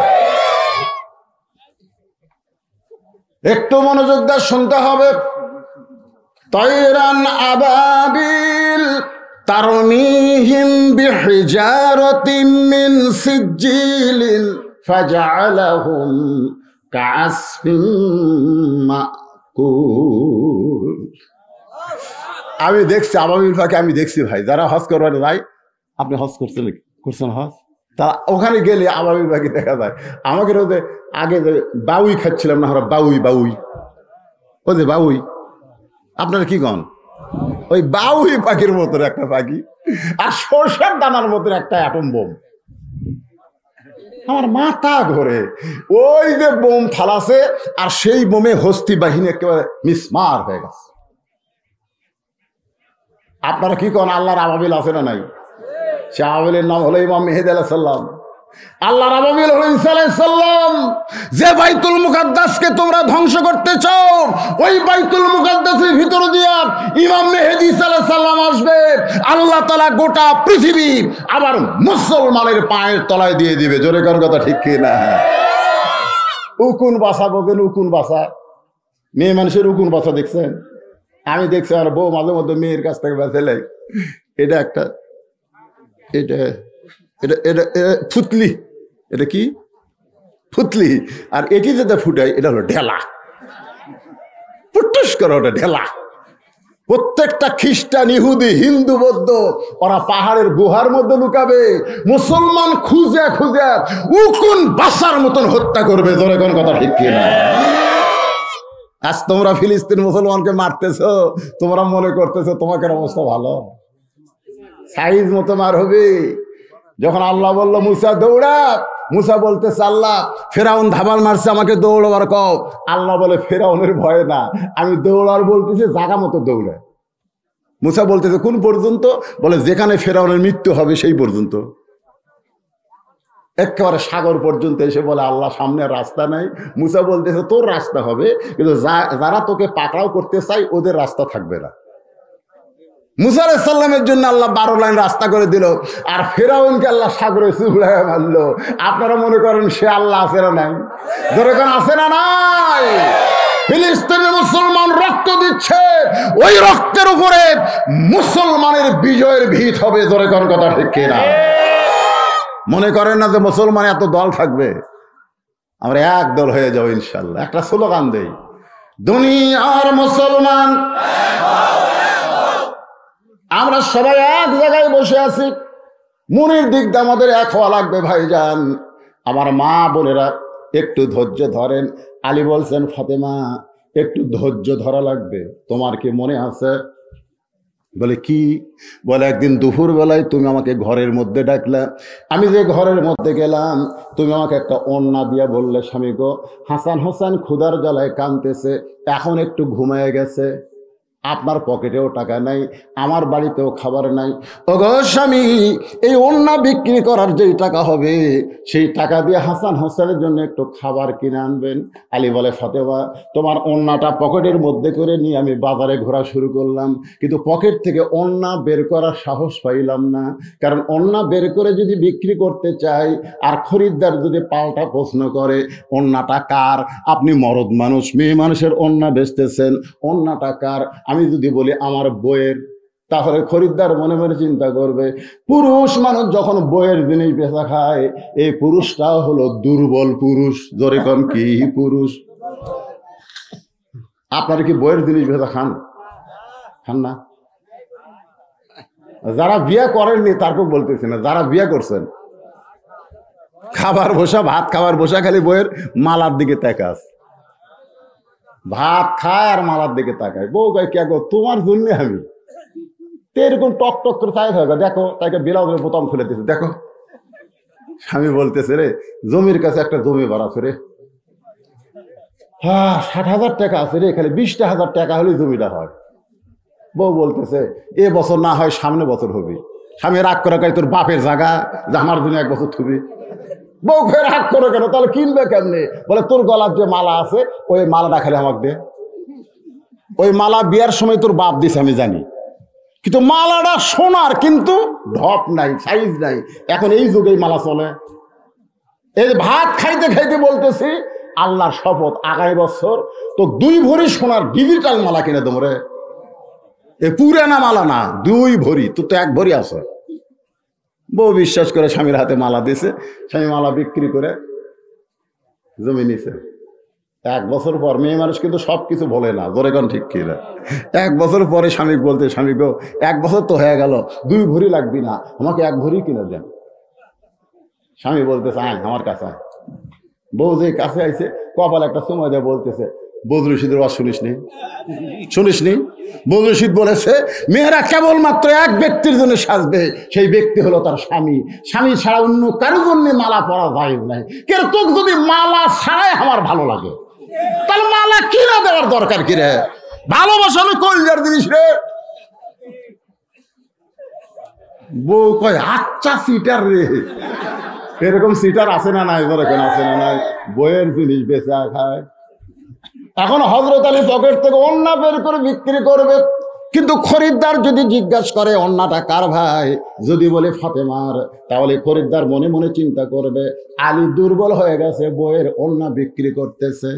A: একটু মনোযোগ দিয়ে শুনতে হবে। তায়রান আবাবিল তারমিহিম বিহিজারাতিন মিন সিজিলিন ফাজআলাহুম কাআসফিন মাকুল। আমি দেখছি আবাবিল পাখি, আমি দেখছি ভাই যারা হজ করবার ভাই, আপনি হজ করছেন হজ, তারা ওখানে গেলে আবাবিল পাখি দেখা যায়। আমাকে রোদে আগে যে বাউই খাচ্ছিলাম না আমরা, বাউই ওই যে বাউই, আপনারা কি কন? ওই বাউই পাখির মতন একটা পাখি আর সরষের দানার মতন একটা অ্যাটম বোম। আমার মাথা ঘোরে। ওই যে বোম ফালাছে আর সেই বোমে হস্তি বাহিনী একেবারে মিসমার হয়ে গেছে। আপনারা কি কন? আল্লাহর আবাবিল আছে না নাই? সে আবাবিলের নাম হলো ইমাম মেহেদী আলাইহিস সালাম। আল্লাহর আবাবিল হলো ঈসা আলাইহিস সালাম। যে বাইতুল মুকাদ্দাসকে তোমরা ধ্বংস করতে চাও, ওই বাইতুল মুকাদ্দাসের ভিতর দিয়া ইমাম মেহেদী ঈসা আলাইহিস সালাম আসবে। আল্লাহ তাআলা গোটা পৃথিবী আবার মুসলমানের পায়ের তলায় দিয়ে দিবে। জোরে কোন কথা ঠিক কি না? উকুন বাসা বলেন, উকুন বাসা, মেয়ে মানুষের উকুন বাসা দেখছেন? আমি দেখছি আর বউ মাঝে মধ্যে মেয়ের কাছ থেকে বেঁচে এটা একটা এটা এটা এটা ফুতলি, এটা কি ফুতলি, আর এটি যেটা ফুটাই এটা হলো ঢেলা। ফুটুস করে ওটা ঢেলা। প্রত্যেকটা খ্রিস্টান, ইহুদি, হিন্দু, বৌদ্ধ ওরা পাহাড়ের গুহার মধ্যে লুকাবে, মুসলমান খুঁজে খুঁজে উকুন বাসার মতন হত্যা করবে। জোরে কোন কথা ঠিক কিনা? আজ তোমরা ফিলিস্তিন মুসলমানকে মারতেছো, তোমরা মনে করতেছো তোমাকে অবস্থা ভালো, সাইজ মতো মার হবে। যখন আল্লাহ বলল মুসা দৌড়া, মুসা বলতেছে আল্লাহ ফেরাউন ধাবাল মারছে, আমাকে দৌড়াবার কও। আল্লাহ বলে ফেরাউনের ভয়ে না, আমি দৌড়ার বলতেছি জায়গা মতো দৌড়ে। মুসা বলতেছে কোন পর্যন্ত? বলে যেখানে ফেরাউনের মৃত্যু হবে সেই পর্যন্ত, একেবারে সাগর পর্যন্ত এসে বলে আল্লাহ সামনে রাস্তা নাই। মুসা বলতেছে তোর রাস্তা হবে, কিন্তু যারা তোকে পাকড়াও করতে চাই ওদের রাস্তা থাকবে না। মুসা আলাইহিস সালামের জন্য আল্লাহ 12 লাইন রাস্তা করে দিল, আর ফেরাউনকে আল্লাহ সাগরে চুবড়ায় মারলো। আপনারা মনে করেন সে আল্লাহ আছে না নাই? ধরে কোন আছে না নাই? ফিলিস্তিনের মুসলমান রক্ত দিচ্ছে, ওই রক্তের উপরে মুসলমানের বিজয়ের ভিত হবে। ধরে কোন কথা ঠিক কিনা? মনে করেন না যে মুসলমান এত দল থাকবে, আমরা এক দল হয়ে যাবো ইনশাল্লাহ। একটা স্লোগান দেই, দুনিয়ার মুসলমান আমরা সবাই এক জায়গায় বসে আছি, মনের দিক দিয়ে আমাদের এক হওয়া লাগবে ভাইজান। আমার মা বোনেরা একটু ধৈর্য ধরেন। আলী বলছেন ফাতেমা একটু ধৈর্য ধরা লাগবে। তোমার কি মনে আছে বলে কি? বলে একদিন দুপুর বেলায় তুমি আমাকে ঘরের মধ্যে ডাকলা, আমি যে ঘরের মধ্যে গেলাম তুমি আমাকে একটা ওড়না দিয়া বললে, স্বামী গো হাসান হোসেন ক্ষুধার জ্বালায় কাঁদতেছে, এখন একটু ঘুমায় গেছে, আপনার পকেটেও টাকা নাই, আমার বাড়িতেও খাবার নাই, ওগো স্বামী এই ওড়না বিক্রি করার যেই টাকা হবে সেই টাকা দিয়ে হাসান হোসেনের জন্য একটু খাবার কিনে আনবেন। আলী বলে, ফাতেমা তোমার ওড়নাটা পকেটের মধ্যে করে নিয়ে আমি বাজারে ঘোরা শুরু করলাম, কিন্তু পকেট থেকে ওড়না বের করার সাহস পাইলাম না, কারণ ওড়না বের করে যদি বিক্রি করতে চাই আর খরিদ্দার যদি পাল্টা প্রশ্ন করে ওড়নাটা কার, আপনি মরদ মানুষ মেয়ে মানুষের ওড়না বেচতেছেন, ওড়নাটা কার, আমি যদি বলি আমার বইয়ের, তাহলে খরিদ্দার মনে মনে চিন্তা করবে পুরুষ মানুষ যখন বইয়ের জিনিস বেচা খায় এই পুরুষটাও হলো দুর্বল পুরুষ। জোরে কোন কি পুরুষ? আপনারা কি বইয়ের জিনিস বেচা খান? খান না? যারা বিয়ে করেননি তারপর বলতেছি না, যারা বিয়ে করছেন খাবার বসা, ভাত খাবার বসা খালি বইয়ের মালার দিকে তাকাস, ভাত খায় আর মালার দিকে তাকায়, বউ কয় কে গো তোমার জন্য আমি, এরকম টক টক করে তাই থাকবে, দেখো তাকে ব্লাউজের বোতাম খুলে দিচ্ছে, দেখো। স্বামী বলতেছে রে জমির কাছে একটা জমি বাড়াছে রে, 60,000 টাকা আছে রে, খালি 20,000 টাকা হলে জমিটা হয়। বউ বলতেছে এ বছর না হয় সামনে বছর হবে। স্বামী রাগ করে কয় তোর বাপের জায়গা যে আমার জন্য 1 বছর থুবি। বউ ফের রাগ করে কেন, তাহলে কিনবে কেমনে? বলে তোর গলার যে মালা আছে ওই মালাটা খালি আমাকে দে, ওই মালা বিয়ার সময় তোর বাপ দিছে আমি জানি, কিন্তু মালাটা সোনার, কিন্তু ঢপ নাই, সাইজ নাই। এখন এই যুগে মালা চলে। এই ভাত খাইতে খাইতে বলতেছি আল্লাহর শপথ আগামী বছর তো 2 ভরি সোনার ডিজিটাল মালা কিনে দেবো রে। এ পুরানা মালা না, 2 ভরি, তোর তো 1 ভরি আছে। বউ বিশ্বাস করে স্বামীর হাতে মালা দিছে, স্বামী মালা বিক্রি করে জমি নিছে। 1 বছর পর, মেয়ে মানুষ কিন্তু সবকিছু বলে না, জোরে কোন ঠিক কিনা? 1 বছর পরে স্বামী বলতে, স্বামী গো 1 বছর তো হয়ে গেল, 2 ভরি লাগবি না, আমাকে 1 ভরি কিনে দেন। স্বামী বলতেছে আয় আমার কাছে আয়। বউ যে কাছে আইছে কপাল একটা সময় দেয়, বলতেছে বদরুল রশিদের ওয়াজ শুনিসনি? বদরুল রশিদ বলেছে মেয়েরা কেবলমাত্র এক ব্যক্তির জন্য সাজবে, সেই ব্যক্তি হলো তার স্বামী, স্বামী ছাড়া অন্য কারোর জন্য মালা পরা যায় নাই। কেন তোকে যদি মালা ছাড়াই আমার ভালো লাগে তাহলে মালা কিনা দেওয়ার দরকার কি রে? ভালোবাসা হলো কলজার জিনিস রে। বউ কয় আচ্ছা সিটার রে, এরকম সিটার আছে না নাই? বলে কেন আছে না নাই? বইয়ের জিনিস বেচা খায়। এখন হযরত আলী পকেট থেকে ওড়না বের করে বিক্রি করবে, কিন্তু খরিদ্দার যদি জিজ্ঞাসা করে ওড়নাটা কার ভাই, যদি বলে ফাতেমার, তাহলে খরিদ্দার মনে মনে চিন্তা করবে আলী দুর্বল হয়ে গেছে, বইয়ের ওড়না বিক্রি করতেছে।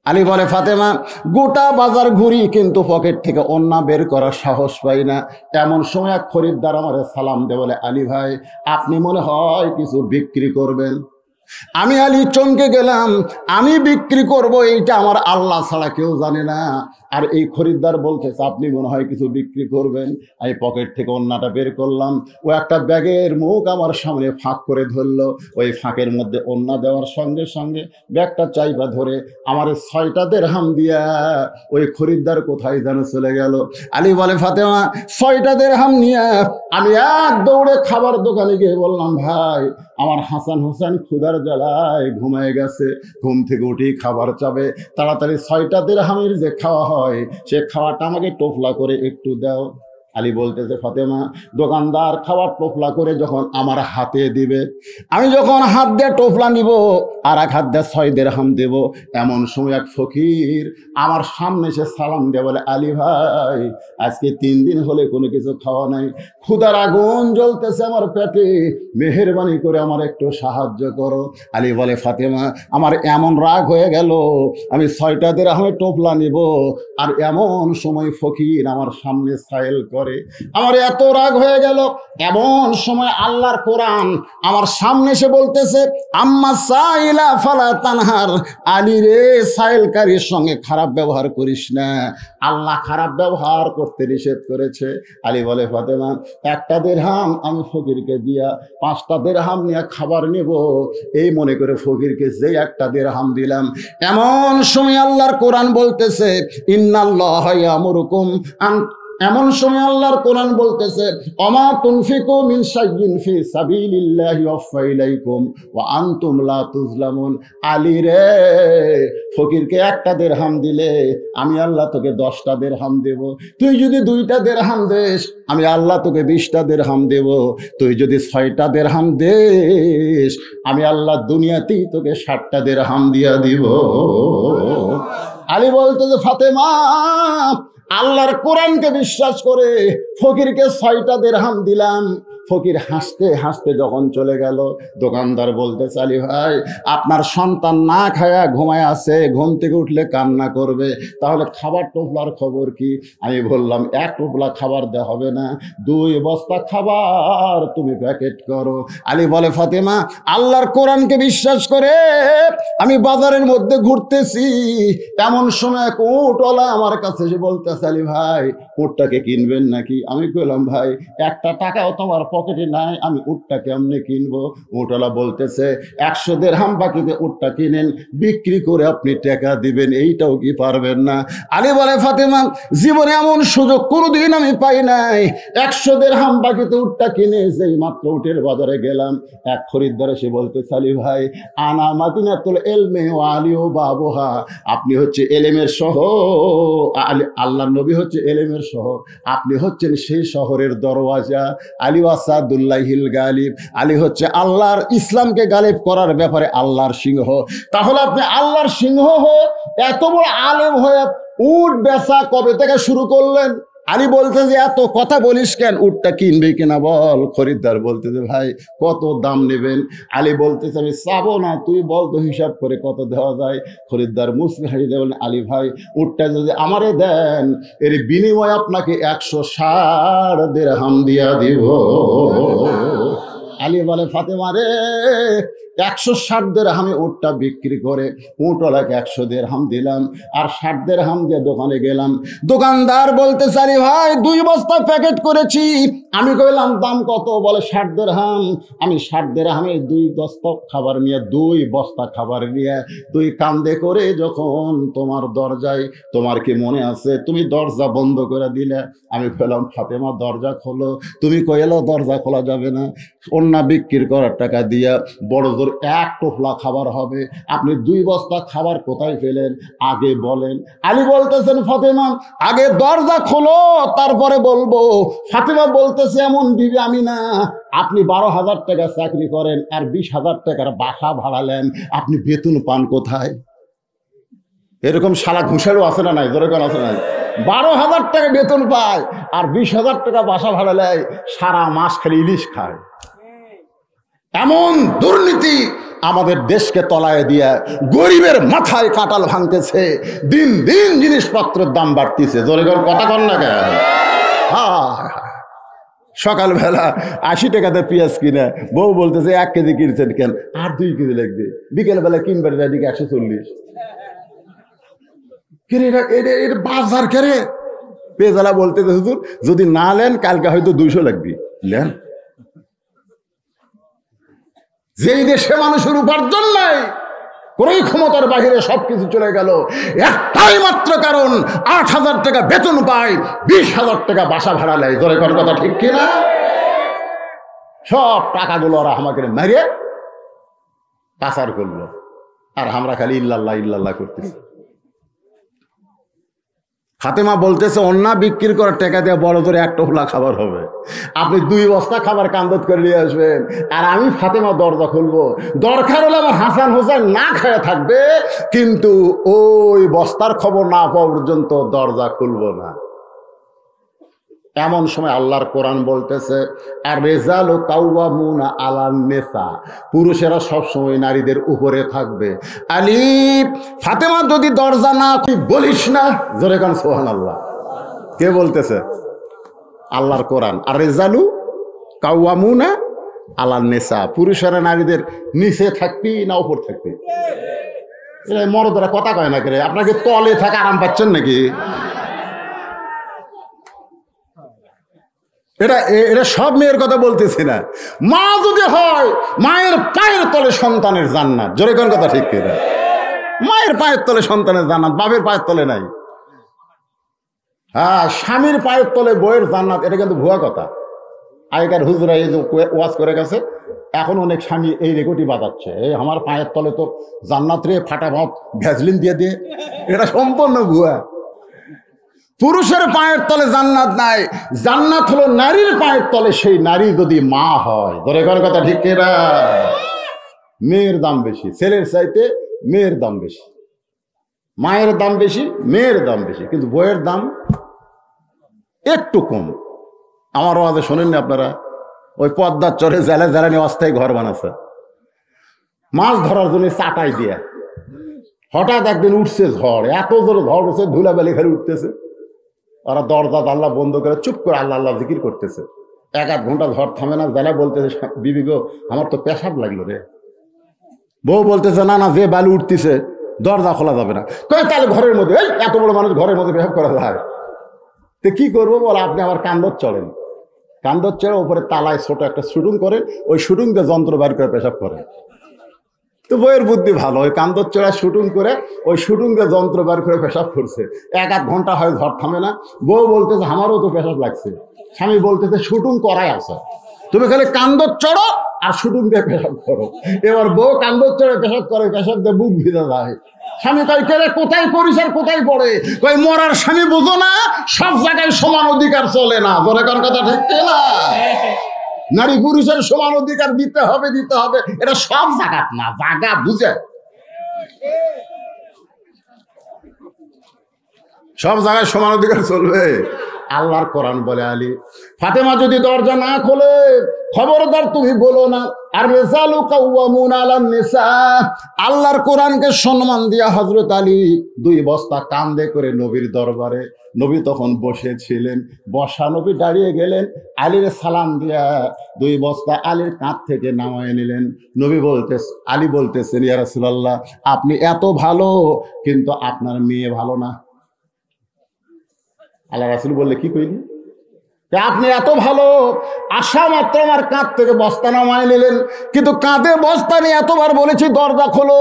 A: আলী বলে ফাতেমা গোটা বাজার ঘুরি কিন্তু পকেট থেকে ওড়না বের করার সাহস পাই না। এমন সময় এক খরিদ্দার আমার সালাম দে, বলে আলী ভাই আপনি মনে হয় কিছু বিক্রি করবেন। আমি আলী চমকে গেলাম, আমি বিক্রি করব এইটা আমার আল্লাহ ছাড়া কেউ জানে না। আর এই খরিদ্দার বলতেছে আপনি মনে হয় কিছু বিক্রি করবেন। আমি পকেট থেকে ওড়নাটা বের করলাম, ও একটা ব্যাগের মুখ আমার সামনে ফাঁক করে ধরলো, ওই ফাঁকের মধ্যে ওড়না দেওয়ার সঙ্গে সঙ্গে ব্যাগটা চাইবা ধরে আমার 6টা দিরহাম দিয়া ওই খরিদ্দার কোথায় যেন চলে গেল। আলী বলে ফাতেমা 6টা দিরহাম নিয়ে আমি এক দৌড়ে খাবার দোকানে গিয়ে বললাম ভাই আমার হাসান হোসেন ক্ষুধার জ্বালায় ঘুমায় গেছে, ঘুম থেকে উঠি খাবার চাবে, তাড়াতাড়ি 6টা দিরহামের যে খাওয়া হয় সে খাওয়াটা আমাকে টোপলা করে একটু দাও। আলী বলতেছে ফাতেমা দোকানদার খাবার টোপলা করে যখন আমার হাতে দিবে, আমি যখন হাত দিয়ে টোপলা নিব আর এক হাত দিয়ে 6 দিরহাম দেব, এমন সময় এক ফকির আমার সামনে এসে সালাম দিয়ে বলে আলী ভাই আজকে 3 দিন হলে কোনো কিছু খাওয়া নাই, ক্ষুধার আগুন জ্বলতেছে আমার পেটে, মেহেরবানি করে আমার একটু সাহায্য করো। আলী বলে ফাতেমা আমার এমন রাগ হয়ে গেল, আমি 6টা দিরহামে টোপলা নিব আর এমন সময় ফকির আমার সামনে সাইল করে, আমার এত রাগ হয়ে গেল। এমন সময় আল্লাহর কোরআন আমার সামনে এসে বলতেছে আম্মা সাইলা ফালা তানহার, আলী রে সাইলকারীর সঙ্গে খারাপ ব্যবহার করিস না, আল্লাহ খারাপ ব্যবহার করতে নিষেধ করেছে। আলী বলে ফাতেমা 1টা দিরহাম আমি ফকিরকে দিয়া 5টা দিরহাম নিয়ে খাবার নেব, এই মনে করে ফকিরকে যে 1টা দিরহাম দিলাম। এমন সময় আল্লাহর কোরআন বলতেছে ইন্নাল্লাহা ইয়ামুরুকুম আন এমন সময় আল্লাহর কোরআন বলতেছে, ওমা তুনফিকু মিন শাইইন ফি সাবিলিল্লাহি ওয়াফা ইলাইকুম ওয়া আনতুম লা তুজলামুন। আলী রে, ফকিরকে একটা দিরহাম দিলে আমি আল্লাহ তোকে 10টা দিরহাম দেব। তুই যদি 2টা দিরহাম দেস আমি আল্লাহ তোকে 20টা দিরহাম দেব। তুই যদি 6টা দিরহাম দেস আমি আল্লাহ দুনিয়াতেই তোকে 60টা দিরহাম দিয়া দিব। আলী বলতেছে, ফাতেমা আল্লাহর কোরআনকে বিশ্বাস করে ফকিরকে 6টা দিরহাম দিলাম। ফকির হাসতে হাসতে যখন চলে গেল, দোকানদার বলতেছে, আলী ভাই আপনার সন্তান না খায়া ঘুমায় আছে, ঘুম থেকে উঠলে কান্না করবে, তাহলে খাবার টোপলার খবর কি? আমি বললাম 1 টোপলা খাবার দেওয়া হবে না, 2 বস্তা খাবার তুমি প্যাকেট করো। আলী বলে, ফাতেমা আল্লাহর কোরআনকে বিশ্বাস করে আমি বাজারের মধ্যে ঘুরতেছি, এমন সময় এক উটওয়ালা আমার কাছে এসে বলতেছে, আলী ভাই উটটাকে কিনবেন নাকি? আমি বললাম, ভাই 1টা টাকাও তোমার পকেটে নাই, আমি উটটা কেমনে কিনবো? উটওয়ালা বলতেছে, 100 দিরহাম বাকিতে উটটা কিনেন, বিক্রি করে আপনি টাকা দিবেন, এইটাও কি পারবেন না? আলী বলে, ফাতেমা জীবনে এমন সুযোগ কোনোদিন আমি পাই নাই। 100 দিরহাম বাকিতে উটটা কিনে যেই মাত্র উটের বাজারে গেলাম, এক খরিদ্দার এসে বলতেছে, আলী ভাই আনা মাদিনাতুল ইলমি ওয়া আলী ও বাবুহা, আপনি হচ্ছে এলেমের শহর, আল্লাহর নবী হচ্ছে এলেমের শহর, আপনি হচ্ছেন সেই শহরের দরওয়াজা। আলী আসাদুল্লাহিল গালিব, আলী হচ্ছে আল্লাহর ইসলামকে গালিব করার ব্যাপারে আল্লাহর সিংহ। তাহলে আপনি আল্লাহর সিংহ হয়ে এত বড় আলেম হয়ে উট বেচা কবে থেকে শুরু করলেন? আলী বলতে যে এত কথা বলিস কেন, উটটা কিনবে কিনা বল। খরিদ্দার বলতেছে, ভাই কত দাম নেবেন? আলী বলতেছে, আমি চাবো না, তুই বল তো হিসাব করে কত দেওয়া যায়। খরিদ্দার মুসলিম হাসি দেবেন, আলী ভাই উটটা যদি আমারে দেন এর বিনিময়ে আপনাকে 160 দিরহাম দিয়া দিব। আলী বলে, ফাতেমা রে 160 দিরহামে উটটা বিক্রি করে উটওয়ালাকে 100 দিরহাম দিলাম, আর 60 দিরহাম দিয়ে দোকানে গেলাম। দোকানদার বলতে, আলী ভাই 2 বস্তা প্যাকেট করেছি। আমি কইলাম দাম কত? বলে 60 দিরহাম। আমি 60 দিরহামে 2 বস্তা খাবার নিয়ে 2 বস্তা খাবার নিয়ে তুই কান্দে করে যখন তোমার দরজায়, তোমার কি মনে আছে তুমি দরজা বন্ধ করে দিলে? আমি বললাম, ফাতেমা দরজা খোলো। তুমি কইলো দরজা খোলা যাবে না, অন্য বিক্রি করার টাকা দিয়া বড় জোর 1 টোপলা খাবার হবে, আপনি 2 বস্তা খাবার কোথায় পেলেন আগে বলেন। আলী বলতেছেন, ফাতেমা আগে দরজা খোলো তারপরে বলবো। ফাতেমা বলতেছে, এমন বিবি আমি না, আপনি 12,000 টাকা চাকরি করেন আর 20,000 টাকার বাসা ভাড়ালেন, আপনি বেতন পান কোথায়? এরকম শালা ঘুষারও আছে না নাই? যেরকম আছে নাই? 12,000 টাকা বেতন পায় আর 20,000 টাকা বাসা ভাড়া নেয়, সারা মাস খালি ইলিশ খায়। এমন দুর্নীতি আমাদের দেশকে তলায় দিয়ে গরিবের মাথায় কাঁটাল ভাঙতেছে, দিন দিন জিনিসপত্রের দাম বাড়তেছে। জোরে কথা কর না কেন? সকালবেলা 80 টাকাতে পেঁয়াজ কিনে বউ বলতেছে 1 কেজি কিনছেন কেন? আর 2 কেজি লাগবে। বিকেলবেলা কিনবেন এদিকে 140। এর বাজার কেরে? পেঁয়াজওয়ালা বলতেছে, হুজুর যদি না নেন কালকে হয়তো 200 লাগবে, নেন। যেই দেশে মানুষের উপার্জন নাই, কোনই ক্ষমতার বাহিরে সবকিছু চলে গেল, একটাই মাত্র কারণ 8,000 টাকা বেতন পায়, 20,000 টাকা বাসা ভাড়া নেয়। জোরে কর কথা ঠিক কিনা? সব টাকাগুলো ওরা আমাকে মেরে পাচার করলো, আর আমরা খালি ইল্লাল্লাহ ইল্লাল্লাহ করতেছি। ফাতেমা বলতেছে, অন্য বিক্রি করার টাকা দিয়ে বড় করে 1 টোপলা খাবার হবে, আপনি 2 বস্তা খাবার কান্দত করে নিয়ে আসবেন, আর আমি ফাতেমা দরজা খুলবো। দরকার হলে আমার হাসান হোসেন না খেয়ে থাকবে, কিন্তু ওই বস্তার খবর না পাওয়া পর্যন্ত দরজা খুলবো না। এমন সময় আল্লাহর কোরআন বলতেছে, আর রেজালু কাওয়ামুনা আলান নিসা, পুরুষেরা সব সময় নারীদের উপরে থাকবে। আলী ফাতেমা যদি দরজা না তুই বলিস না, জোরে কান সুবহানাল্লাহ। কে বলতেছে? আল্লাহর কোরআন। আর রেজালু কাওয়ামুনা আলান নিসা, পুরুষেরা নারীদের নিচে থাকবি না উপর থাকবি? মরদরা কথা কয় না করে, আপনাকে তলে থাকা আরাম পাচ্ছেন নাকি? এটা সব মেয়ের কথা বলতেছি না। মা যদি হয়, মায়ের পায়ের তলে সন্তানের জান্নাত। জোরে কোন কথা ঠিক কিনা? মায়ের পায়ের তলে সন্তানের জান্নাত, বাপের পায়ের তলে নাই। হ্যাঁ, স্বামীর পায়ের তলে বইয়ের জান্নাত, এটা কিন্তু ভুয়া কথা। আগেকার হুজুরা এই যে ওয়াজ করে গেছে, এখন অনেক স্বামী এই রেকর্ডই বাজাচ্ছে, এই আমার পায়ের তলে তো জান্নাত রে, ফাটাফাট ভ্যাজলিন দিয়ে দিয়ে। এটা সম্পূর্ণ ভুয়া। পুরুষের পায়ের তলে জান্নাত নাই, জান্নাত হলো নারীর পায়ের তলে, সেই নারী যদি মা হয়। ধরে কোন কথা ঠিক কিনা? মেয়ের দাম বেশি, ছেলের চাইতে মেয়ের দাম বেশি, মায়ের দাম বেশি, মেয়ের দাম বেশি, কিন্তু বইয়ের দাম একটু কম। আমার আওয়াজে শোনেননি আপনারা? ওই পদ্মার চরে জেলা জ্বালানি অস্থায়ী ঘর বানাচ্ছে মাছ ধরার জন্য চাটাই দিয়ে। হঠাৎ একদিন উঠছে ঝড়, এত জোরে ঝড় উঠছে, ধুলাবালি খালি উঠতেছে। ওরা দরজা জানলা বন্ধ করে চুপ করে আল্লাহ আল্লাহ জিকির করতেছে। 1-8 ঘন্টা ঝড় থামে না। জেলা বলতেছে, বিবি গো আমার তো পেশাব লাগলো রে। বউ বলতেছে, না না, যে বালু উঠতেছে দরজা খোলা যাবে না। কই তাহলে ঘরের মধ্যে, এই এত বড় মানুষ ঘরের মধ্যে পেশাব করা যায়? তো কি করবো বল, আপনি আমার কান্দর চড়েন, কান্দর চড়ে উপরে তালায় ছোট একটা শুটিং করেন, ওই শুটিং দিয়ে যন্ত্র বার করে পেশাব করেন। তো বইয়ের বুদ্ধি ভালো, ওই কান্দর চড়ায় শুটিং করে ওই শুটিং দিয়ে যন্ত্র বার করে পেশাব করছে। 1-8 ঘন্টা হয়, ঝড় থামে না। বউ বলতেছে আমারও তো পেশাব লাগছে। স্বামী বলতেছে শুটিং করাই আছে, তুমি খালি কান্দর চড়ো আর শুটিং দিয়ে পেশাব করো। এবার বউ কান্দর চড়ে পেশাব করে, পেশাব দিয়ে বুক ভিজে যায়। স্বামী কয়, কে রে, কোথায় করিস আর কোথায় পড়ে? কয়, মরার স্বামী বুঝো না, সব জায়গায় সমান অধিকার চলে না। বলে কার কথা ঠিক না? নারী পুরুষের সমান অধিকার দিতে হবে, দিতে হবে, এটা সব জায়গা না, জায়গা বুঝে। সব জায়গায় সমান অধিকার চলবে? আল্লাহর কোরআন বলে, আলী ফাতেমা যদি দরজা না খোলে খবরদার তুমি বলো না। আর রিজালু কাওয়ামুন আলান নিসা, আল্লাহর কোরআনকে সম্মান দিয়া হযরত আলী 2 বস্তা কান্দে করে নবীর দরবারে। নবী তখন বসেছিলেন, বসা নবী দাঁড়িয়ে গেলেন, আলীর সালাম দিয়া 2 বস্তা আলীর কাঁধ থেকে নামায় নিলেন। নবী আলী বলতেছেন, ইয়া রাসূলুল্লাহ, আপনি এত ভালো কিন্তু আপনার মেয়ে ভালো না। আল্লাহ রাসূল বললে, কি কইলি? আপনি এত ভালো, আসা মাত্র আমার কাঁধ থেকে বস্তা নামায় নিলেন, কিন্তু কাঁধে বস্তা নিয়ে এতবার বলেছি দরজা খোলো,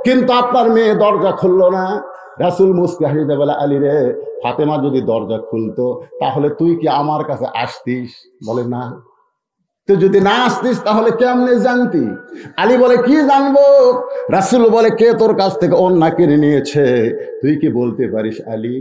A: কিন্তু আপনার মেয়ে দরজা খুললো না। রাসূল মুস্কি হাসিতে বলে, আলী রে, ফাতেমা যদি দরজা খুলতো তাহলে তুই কি আমার কাছে আসতিস? বলে, না। তো যদি না আসতিস তাহলে কেমনে জানতি? আলী বলে, কি জানবো? রাসূল বলে, কে তোর কাছ থেকে ওন্না কিনে নিয়েছে তুই কি বলতে পারিস আলী?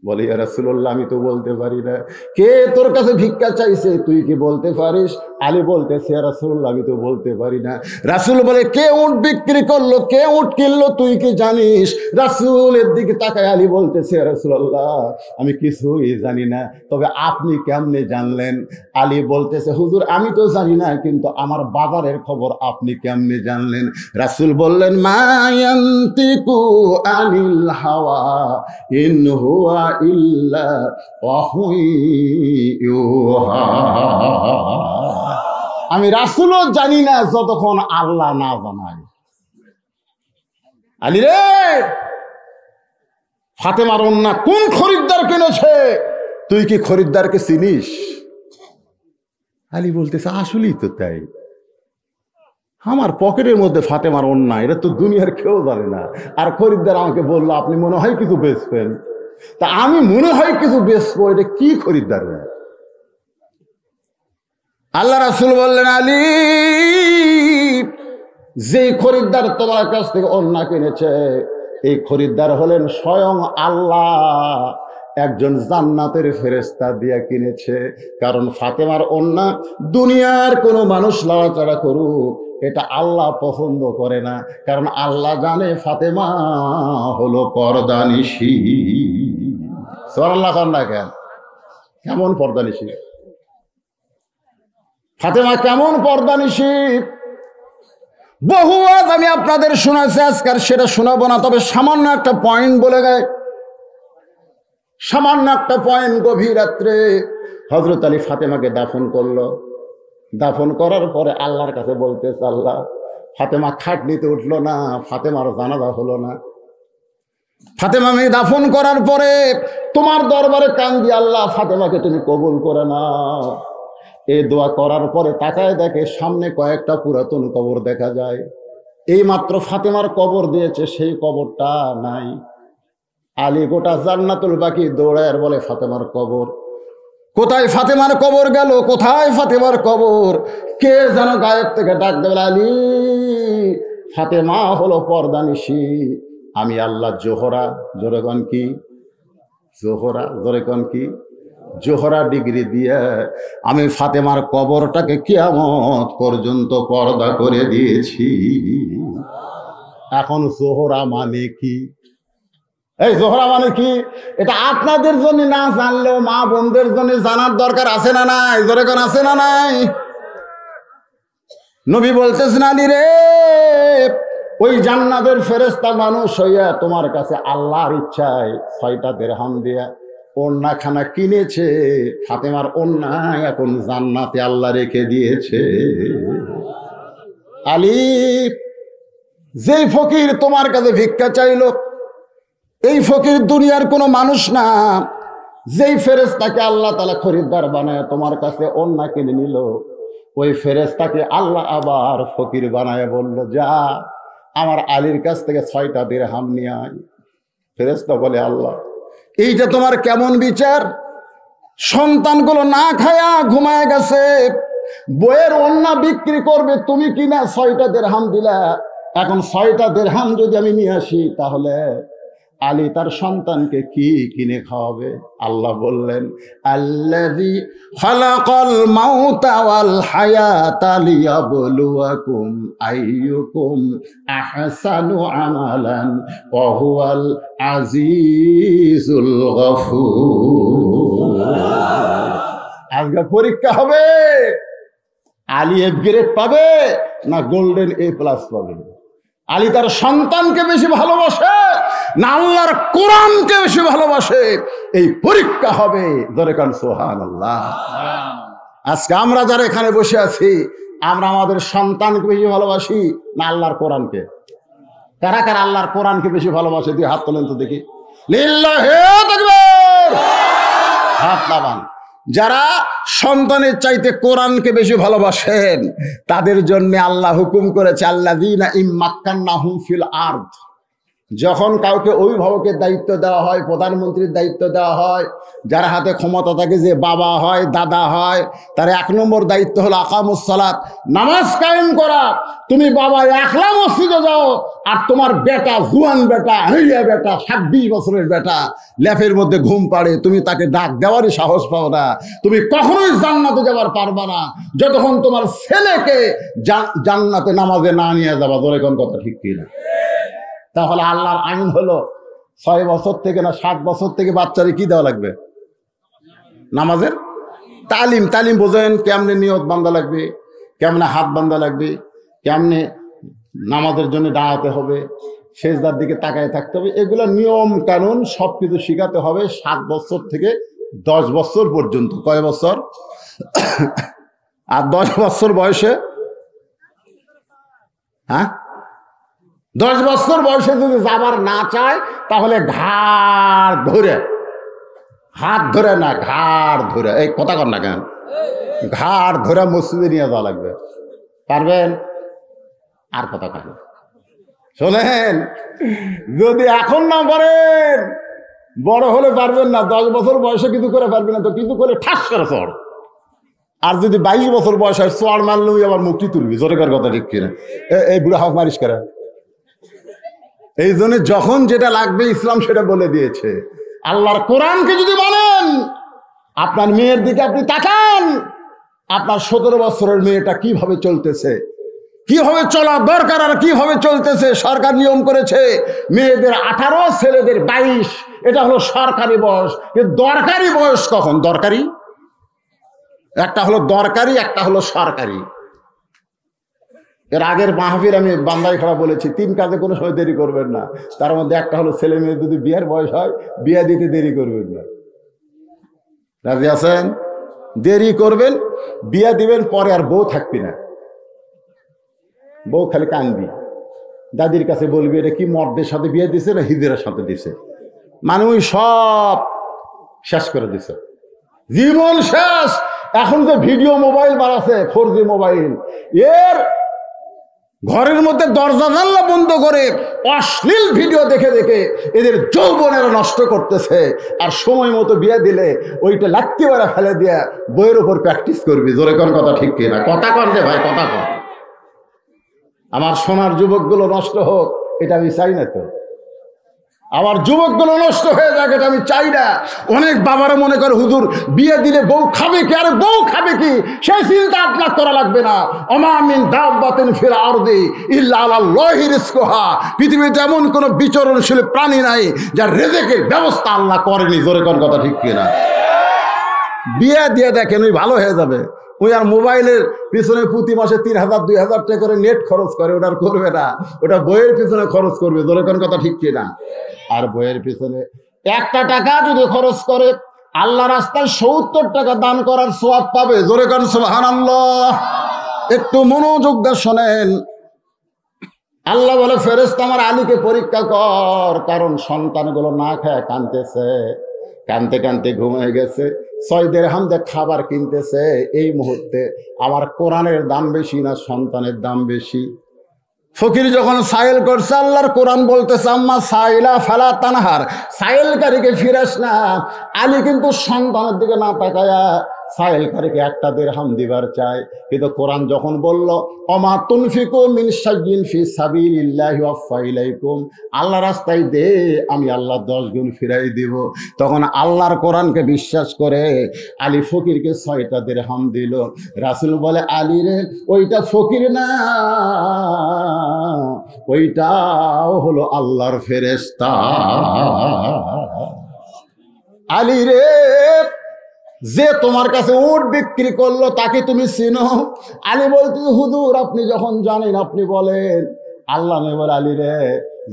A: বলে, ইয়া রাসূলুল্লাহ, আমি তো বলতে পারি না। কে তোর কাছে ভিক্ষা চাইছে তুই কি বলতে পারিস? আলী বলতেছে, ইয়া রাসূলুল্লাহ, আমি তো বলতে পারি না। রাসূল বলে, কে উট বিক্রি করলো, কে উট কিনলো তুই কি জানিস? রাসূলের দিকে তাকায় আলী বলতেছে, ইয়া রাসূলুল্লাহ, আমি কিছুই জানি না, তবে আপনি কেমনে জানলেন? আলী বলতেছে, হুজুর আমি তো জানি না, কিন্তু আমার বাজারের খবর আপনি কেমনে জানলেন? রাসূল বললেন, মা ইয়ান্তিকু আনিল হাওয়া ইন হুয়া ইল্লা ওয়াহয়ুন ইউহা। আমি রাসূলও জানি না যতক্ষণ আল্লাহ না জানায়। আলী রে, ফাতেমার ওন্না কোন খরিদ্দার কিনেছে তুই কি খরিদ্দারকে চিনিস? আলী বলতেছে, আসলেই তো তাই, আমার পকেটের মধ্যে ফাতেমার ওন্না, এটা তো দুনিয়ার কেউ জানে না। আর খরিদ্দার আমাকে বললো, আপনি মনে হয় কিছু বেচবেন। তা আমি মনে হয় কিছু বেচবো, এটা কি খরিদ্দার? আল্লাহ রাসূল বললেন, আলী, যে খরিদ্দার তোমার কাছ থেকে ওন্না কিনেছে এই খরিদ্দার হলেন স্বয়ং আল্লাহ, একজন জান্নাতের ফেরেশতা দিয়া কিনেছে। কারণ ফাতেমার ওন্না দুনিয়ার কোনো মানুষ লড়াচড়া করুক, এটা আল্লাহ পছন্দ করে না, কারণ আল্লাহ জানে ফাতেমা হলো পর্দানিশী। সুবহানাল্লাহ। কান্না কেন? কেমন পর্দানিশী ফাতেমা, কেমন পর্দানিশী? বহু আজ আমি আপনাদের শোনাচ্ছি, আজকাল সেটা শোনাবো না, তবে সামান্য একটা পয়েন্ট বলে গায়, সামান্য একটা পয়েন্ট। গভীর রাত্রে হযরত আলী ফাতেমাকে দাফন করলো। দাফন করার পরে আল্লাহর কাছে বলতেছে, আল্লাহ, ফাতেমা খাটনিতে উঠলো না, ফাতেমার জানাজা হলো না। ফাতেমা আমি দাফন করার পরে তোমার দরবারে কান্দি, আল্লাহ ফাতেমাকে তুমি কবুল করে নাও। এই দোয়া করার পরে তাকায় দেখে সামনে কয়েকটা পুরাতন কবর দেখা যায়। এই মাত্র ফাতেমার কবর দিয়েছে, সেই কবরটা নাই। আলী গোটা জান্নাতুল বাকি দৌড়ায় আর বলে ফাতেমার কবর কোথায়, ফাতেমার কবর গেল কোথায়, ফাতেমার কবর। কে যেন গায়ের থেকে ডাক দেবে, আলী ফাতেমা হলো পর্দানিশী, আমি আল্লাহ জোহরা, জোরে কন কি জোহরা, জোরে কন কি জোহরা ডিগ্রি দিয়ে আমি ফাতেমার কবরটাকে কিয়ামত পর্যন্ত পর্দা করে দিয়েছি। এখন জোহরা মানে কি? এই জোহরা মানে কি এটা আপনাদের জন্য না জানলেও মা বোনদের জন্য জানার দরকার আছে না নাই? জোরে কোন আছে না নাই? নবী বলতেছেন আলী রে, ওই জান্নাতের ফেরেশতা মানুষ হইয়া তোমার কাছে আল্লাহর ইচ্ছায় 6টা দিরহাম দিয়া ওড়না খানা কিনেছে। ফাতেমার ওড়না এখন জান্নাতে আল্লাহ রেখে দিয়েছে। আলী, যেই ফকির তোমার কাছে ভিক্ষা চাইলো, এই ফকির দুনিয়ার কোনো মানুষ না। যেই ফেরেশতাকে আল্লাহ তাআলা খরিদ্দার বানায় তোমার কাছে ওড়না কিনে নিল, ওই ফেরেশতাকে আল্লাহ আবার ফকির বানায় বলল, যা আমার আলীর কাছ থেকে 6টা দিরহাম নিয়ে আয়। ফেরেশতা বলে, আল্লাহ এইটা তোমার কেমন বিচার? সন্তানগুলো না খায়া ঘুমায় গেছে, বইয়ের ওড়না বিক্রি করবে, তুমি কিনা 6টা দিরহাম দিলা। এখন 6টা দিরহাম যদি আমি নিয়ে আসি, তাহলে আলী তার সন্তানকে কি কিনে খাওয়াবে? আল্লাহ বললেন, আল্লাযী খালাকাল মাউতা ওয়াল হায়াতা লিয়াবলুয়াকুম আইয়ুকুম আহসানু আমালান ওয়া হুয়াল আজিজুল গফুর। আজকে পরীক্ষা হবে, আলী এফ গ্রেড পাবে না গোল্ডেন এ প্লাস পাবে? আলী তার সন্তানকে বেশি ভালোবাসে না আল্লাহর কোরআনকে বেশি ভালোবাসে? এই পরীক্ষা হবে। ধরে কান সুবহানাল্লাহ। আজকে আমরা যারা এখানে বসে আছি, আমরা আমাদের সন্তানকে বেশি ভালোবাসি না আল্লাহর কোরআনকে? কারা কারা আল্লাহর কোরআনকে বেশি ভালোবাসে? দিয়ে হাত তোলেন তো দেখি। লিল্লাহি তাকবীর। হাত নামান। যারা সন্তানের চাইতে কোরআনকে বেশি ভালোবাসেন, তাদের জন্য আল্লাহ হুকুম করেছে, আল্লাযীনা ইম্মাক্কান্নাহুম ফিল আরদ। যখন কাউকে অভিভাবকের দায়িত্ব দেওয়া হয়, প্রধানমন্ত্রীর দায়িত্ব দেওয়া হয়, যার হাতে ক্ষমতা থাকে, যে বাবা হয় দাদা হয়, তার 1 নম্বর দায়িত্ব হলো আকামুস সালাত, নামাজ কায়েম করা। তুমি বাবা একলা মসজিদে যাও, আর তোমার বেটা, জুয়ান বেটা, হইয়া বেটা, 26 বছরের বেটা লেফের মধ্যে ঘুম পাড়ে, তুমি তাকে ডাক দেওয়ারই সাহস পাও না। তুমি কখনোই জান্নাতে যাবার পারবা না যতক্ষণ তোমার ছেলেকে জান্নাতে নামাজে না নিয়ে যাবা। ধরে কোন কথা ঠিক কিনা? তাহলে আল্লাহর আইন হলো 6 বছর থেকে না 7 বছর থেকে বাচ্চারে কি দেওয়া লাগবে? নামাজের তালিম। তালিম বোঝেন? কেমনে নিয়ত বান্ধা লাগবে, কেমনে হাত বান্ধা লাগবে, কেমনে নামাজের জন্য দাঁড়াতে হবে, সেজদার দিকে তাকায় থাকতে হবে, এগুলো নিয়ম কানুন সবকিছু শিখাতে হবে 7 বছর থেকে 10 বছর পর্যন্ত। কয় বছর? আর 10 বছর বয়সে, হ্যাঁ 10 বছর বয়সে যদি যাবার না চায়, তাহলে ঘাড় ধরে, হাত ধরে না, ঘাড় ধরে, এই কথা কর না কেন, ঘাড় ধরে মসজিদে নিয়ে যাওয়া লাগবে। পারবেন? আর কথা কর, শোনেন, যদি এখন না পারেন, বড় হলে পারবেন না। 10 বছর বয়সে কিছু করে পারবেন না, তো কিছু করে ঠাস করে চড়। আর যদি 22 বছর বয়স হয়, চড় মারলেই আবার মুক্তি তুলবি। জোরেকার কথা ঠিক কিনা? এই বুড়া হক মারিস করে। এই জন্য যখন যেটা লাগবে ইসলাম সেটা বলে দিয়েছে। আল্লাহর কোরআনকে যদি বলেন, আপনার মেয়ের দিকে আপনি তাকান, আপনার 17 বছরের মেয়েটা কিভাবে চলতেছে, কিভাবে চলা দরকার আর কিভাবে চলতেছে। সরকার নিয়ম করেছে মেয়েদের 18, ছেলেদের 22। এটা হলো সরকারি বয়স। দরকারি বয়স কখন? দরকারি একটা হলো দরকারি, একটা হলো সরকারি। এর আগের মাহফিল আমি বান্দাই খারাপ বলেছি, 3 কাজে কোনো সময় দেরি করবেন না। তার মধ্যে একটা হলো ছেলে মেয়ে যদি বিয়ের বয়স হয়, বিয়ে দিতে দেরি করবেন না। রাজি আছেন? দেরি করবেন, বিয়ে দিবেন, পরে আর বউ থাকবি না। বউ খালি কানবি, দাদির কাছে বলবি এটা কি মর্দের সাথে বিয়ে দিছে না হিজড়ার সাথে দিছে। মানুষ সব শেষ করে দিছে, জীবন শেষ। এখন যে ভিডিও মোবাইল বাড়াছে, 4G মোবাইল, এর ঘরের মধ্যে দরজা জানলা বন্ধ করে অশ্লীল ভিডিও দেখে দেখে এদের যৌবনেরা নষ্ট করতেছে। আর সময় মতো বিয়ে দিলে ওইটা লাত্তি মারা ফেলে দিয়া বইয়ের উপর প্র্যাকটিস করবি। জোরে কোন কথা ঠিক কিনা? কথা কন রে ভাই, কথা কন। আমার সোনার যুবকগুলো নষ্ট হোক এটা আমি চাই না তো। আমার যুবকগুলো নষ্ট হয়ে যাক এটা আমি চাই না। অনেক বাবারা মনে করে হুজুর বিয়ে দিলে বউ খাবে কি? আরে বউ খাবে কি সেই চিন্তা আপনার করা লাগবে না। ওমা মিন দাব্বাতিন ফিল আরদি ইল্লা আলাল্লাহি রিজকুহা। পৃথিবীতে এমন কোন বিচরণশীল প্রাণী নাই যার রিজিকের ব্যবস্থা আল্লাহ করেনি। জোরে কোন কথা ঠিক কিনা? বিয়ে দিয়ে দেখেন ওই ভালো হয়ে যাবে। ওই আর মোবাইলের পিছনে প্রতি মাসে 3000 2000 টাকা করে নেট খরচ করে, ওটা করবে না। ওটা বইয়ের পিছনে খরচ করবে। জোরে কোন কথা ঠিক কিনা? আর বইয়ের পিছনে 1 টাকা যদি খরচ করে আল্লাহ রাস্তায় 70 টাকা দান করার সওয়াব পাবে। জোরে কোন সুবহানাল্লাহ। একটু মনোযোগ দিয়ে শোনেন। আল্লাহ বলে ফেরেশতা আমার আলীকে পরীক্ষা কর, কারণ সন্তানগুলো না খায় কাঁদতেছে, কানতে কানতে ঘুমিয়ে গেছে। 6 দিরহাম দিয়ে খাবার কিনতেছে। এই মুহূর্তে আমার কোরআনের দাম বেশি না সন্তানের দাম বেশি? ফকির যখন সাইল করছে আল্লাহর কোরআন বলতেছে আম্মা সাইলা ফালা তানহার, সাইলকারীকে ফিরাস না। আলী কিন্তু সন্তানের দিকে না তাকায়া সাইলকারীকে 1 দিরহাম দিবার চায়। কিন্তু কোরআন যখন বলল ওমা তুনফিকু মিন শাইইন ফি সাবিলিল্লাহি ওয়াফা ইলাইকুম, আল্লাহ রাস্তায় দে আমি আল্লাহ 10 গুণ ফিরাই দিব। তখন আল্লাহর কোরআনকে বিশ্বাস করে আলী ফকিরকে 6টা দিরহাম দিল। রাসূল বলে আলী রে ওইটা ফকির না, ওইটাও হলো আল্লাহর ফেরেশতা। আলী রে যে তোমার কাছে উট বিক্রি করলো তাকে তুমি চিনো? আলী বলতে হুজুর আপনি যখন জানেন আপনি বলেন। আল্লাহ নেবার আলী রে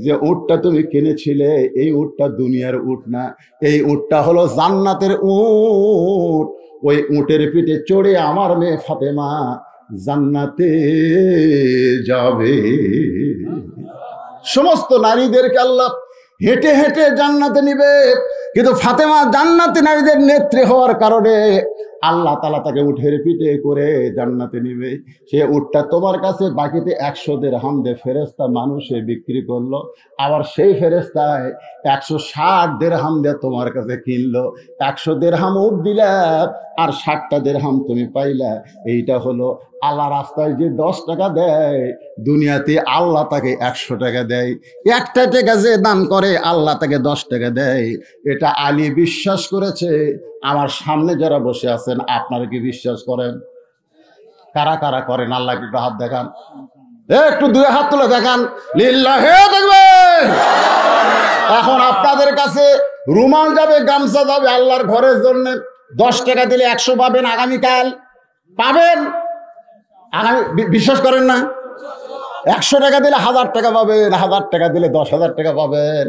A: যে উটটা তুমি কিনেছিলে এই উটটা দুনিয়ার উট না, এই উটটা হলো জান্নাতের উট। ওই উটের পিঠে চড়ে আমার মেয়ে ফাতেমা জান্নাতে যাবে। সমস্ত নারীদেরকে আল্লাহ হেঁটে হেঁটে জান্নাতে নিবে, কিন্তু ফাতেমা জান্নাতে নারীদের নেত্রী হওয়ার কারণে আল্লাহ তাআলা তাকে উটের পিঠে করে জান্নাতে নিবে। সে উটটা তোমার কাছে বাকিতে 100 দিরহাম দিয়ে ফেরেশতা মানুষে বিক্রি করলো, আবার সেই ফেরেশতায় 160 দিরহাম দিয়ে তোমার কাছে কিনলো। 100 দিরহাম উট দিলা আর 60টা দিরহাম তুমি পাইলা। এইটা হলো আল্লাহ রাস্তায় যে 10 টাকা দেয় দুনিয়াতে আল্লাহ তাকে 100 টাকা দেয়। 1 টাকা যে দান করে আল্লাহ তাকে 10 টাকা দেয়। এটা আলী বিশ্বাস করেছে। আমার সামনে যারা বসে আছেন আপনারা কি বিশ্বাস করেন? কারা কারা করেন? আল্লাহ একটু হাত দেখান, একটু 2 হাত তুলে দেখান। লিল্লাহি তাকবীর। এখন আপনাদের কাছে রুমাল যাবে, গামছা যাবে আল্লাহর ঘরের জন্য। 10 টাকা দিলে 100 পাবেন, আগামীকাল পাবেন। আগামী বিশ্বাস করেন না? 100 টাকা দিলে 1000 টাকা পাবেন, 1000 টাকা দিলে 10,000 টাকা পাবেন।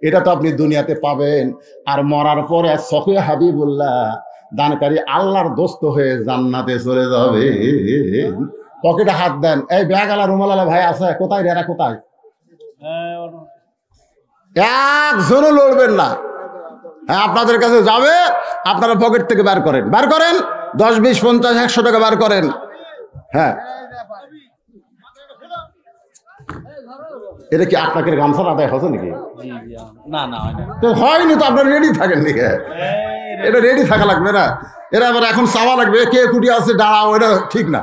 A: এটা তো আপনি দুনিয়াতে পাবেন। আর মরার পরে সফি হাবিবুল্লাহ দানকারী আল্লাহর দোস্ত হয়ে জান্নাতে চলে যাবে। পকেটে হাত দেন। এই ব্যাগালা রুমালালা ভাই আছে কোথায়? এরা কোথায়? একজনও লড়বেন না। হ্যাঁ আপনাদের কাছে যাবে, আপনারা পকেট থেকে বার করেন, বার করেন। 10 20 50 100 টাকা বার করেন। হ্যাঁ এটা কি আপনাকে গামছা আদায় হচ্ছে নাকি? হয়নি তো, আপনার রেডি থাকেন নাকি? এটা রেডি থাকা লাগবে না। এরা আবার এখন চাওয়া লাগবে কে কুটি আছে দাঁড়াও, এটা ঠিক না।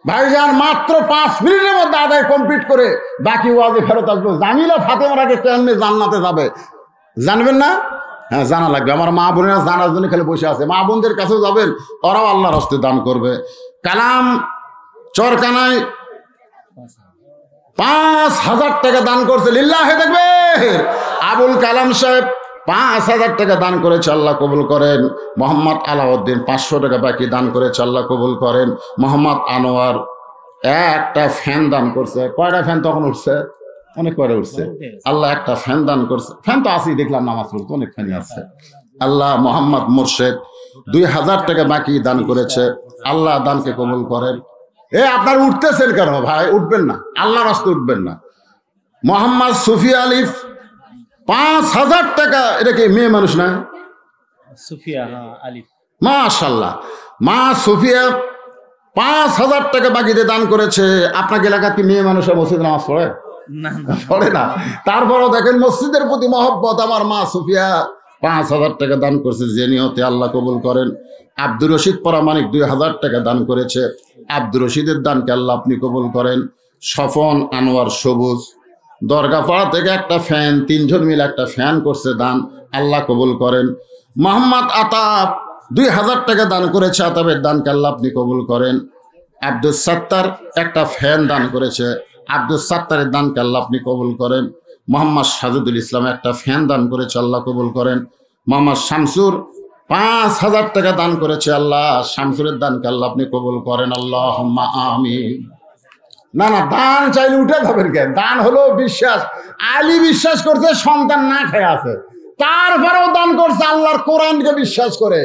A: ভাইজান মাত্র 5 মিনিটের মধ্যে আদায় কমপ্লিট করে বাকি ওয়াজে ফেরত আসবো। জামিলা ফাতেমার আগে কেমনে জান্নাতে যাবে জানবেন না? হ্যাঁ জানা লাগবে। আমার মা বোনেরা জানার জন্য খেলে বসে আছে। মা বোনদের কাছেও যাবেন, ওরাও আল্লাহর হস্তে দান করবে। কালাম চরকানায় 5000 টাকা দান করছে। লিল্লাহি তাকবীর। আবুল কালাম সাহেব 5000 টাকা দান করেছে, আল্লাহ কবুল করেন। মোহাম্মদ আলাউদ্দিন 500 টাকা বাকি দান করেছে, আল্লাহ কবুল করেন। মোহাম্মদ আনোয়ার একটা ফ্যান দান করছে। কয়টা ফ্যান তখন উঠছে? অনেক কয়টা উঠছে। আল্লাহ একটা ফ্যান দান করছে। ফ্যান তো আছেই, দেখলাম নামাজ পড়তে অনেক ফ্যানই আছে। আল্লাহ মোহাম্মদ মুর্শেদ 2000 টাকা বাকি দান করেছে, আল্লাহ দানকে কবুল করেন। আপনার উঠতেছেন কেন ভাই? উঠবেন না, আল্লাহর রাস্তায় উঠবেন না। মোহাম্মদ সুফিয়া আলিফ 5000 টাকা। এটা কি মেয়ে মানুষ না? সুফিয়া আলিফ মাশাআল্লাহ। মা সুফিয়া 5,000 টাকা বাকিতে দান করেছে। আপনাকে এলাকাতে মেয়ে মানুষের মসজিদ নামাজ পড়ে পড়ে না, তারপরও দেখেন মসজিদের প্রতি মহব্বত। আমার মা সুফিয়া 5,000 টাকা দান করছে, যে নিয়তে আল্লাহ কবুল করেন। আব্দুর রশিদ পরামানিক 2,000 টাকা দান করেছে। আব্দুর রশিদের দানকে আল্লাহ আপনি কবুল করেন। স্বপন আনোয়ার সবুজ দরগাপাড়া থেকে একটা ফ্যান, 3 জন মিলে একটা ফ্যান করছে দান, আল্লাহ কবুল করেন। মোহাম্মদ আতাব 2,000 টাকা দান করেছে, আতাবের দানকে আল্লাহ আপনি কবুল করেন। আব্দুল সাত্তার একটা ফ্যান দান করেছে, আব্দুল সাত্তারের দানকে আল্লাহ আপনি কবুল করেন। মোহাম্মদ সাজুদুল ইসলাম একটা ফ্যান দান করেছে, আল্লাহ কবুল করেন। মোহাম্মদ শামসুর 5,000 টাকা দান করেছে, আল্লাহ শামসুরের দানকে আল্লাহ আপনি কবুল করেন। আল্লাহুম্মা আমিন। না না, দান চাইলে উঠে যাবেন কেন? দান হলো বিশ্বাস। আলী বিশ্বাস করছে সন্তান না খেয়ে আছে, তারপরেও দান করছে আল্লাহর কোরআনকে বিশ্বাস করে।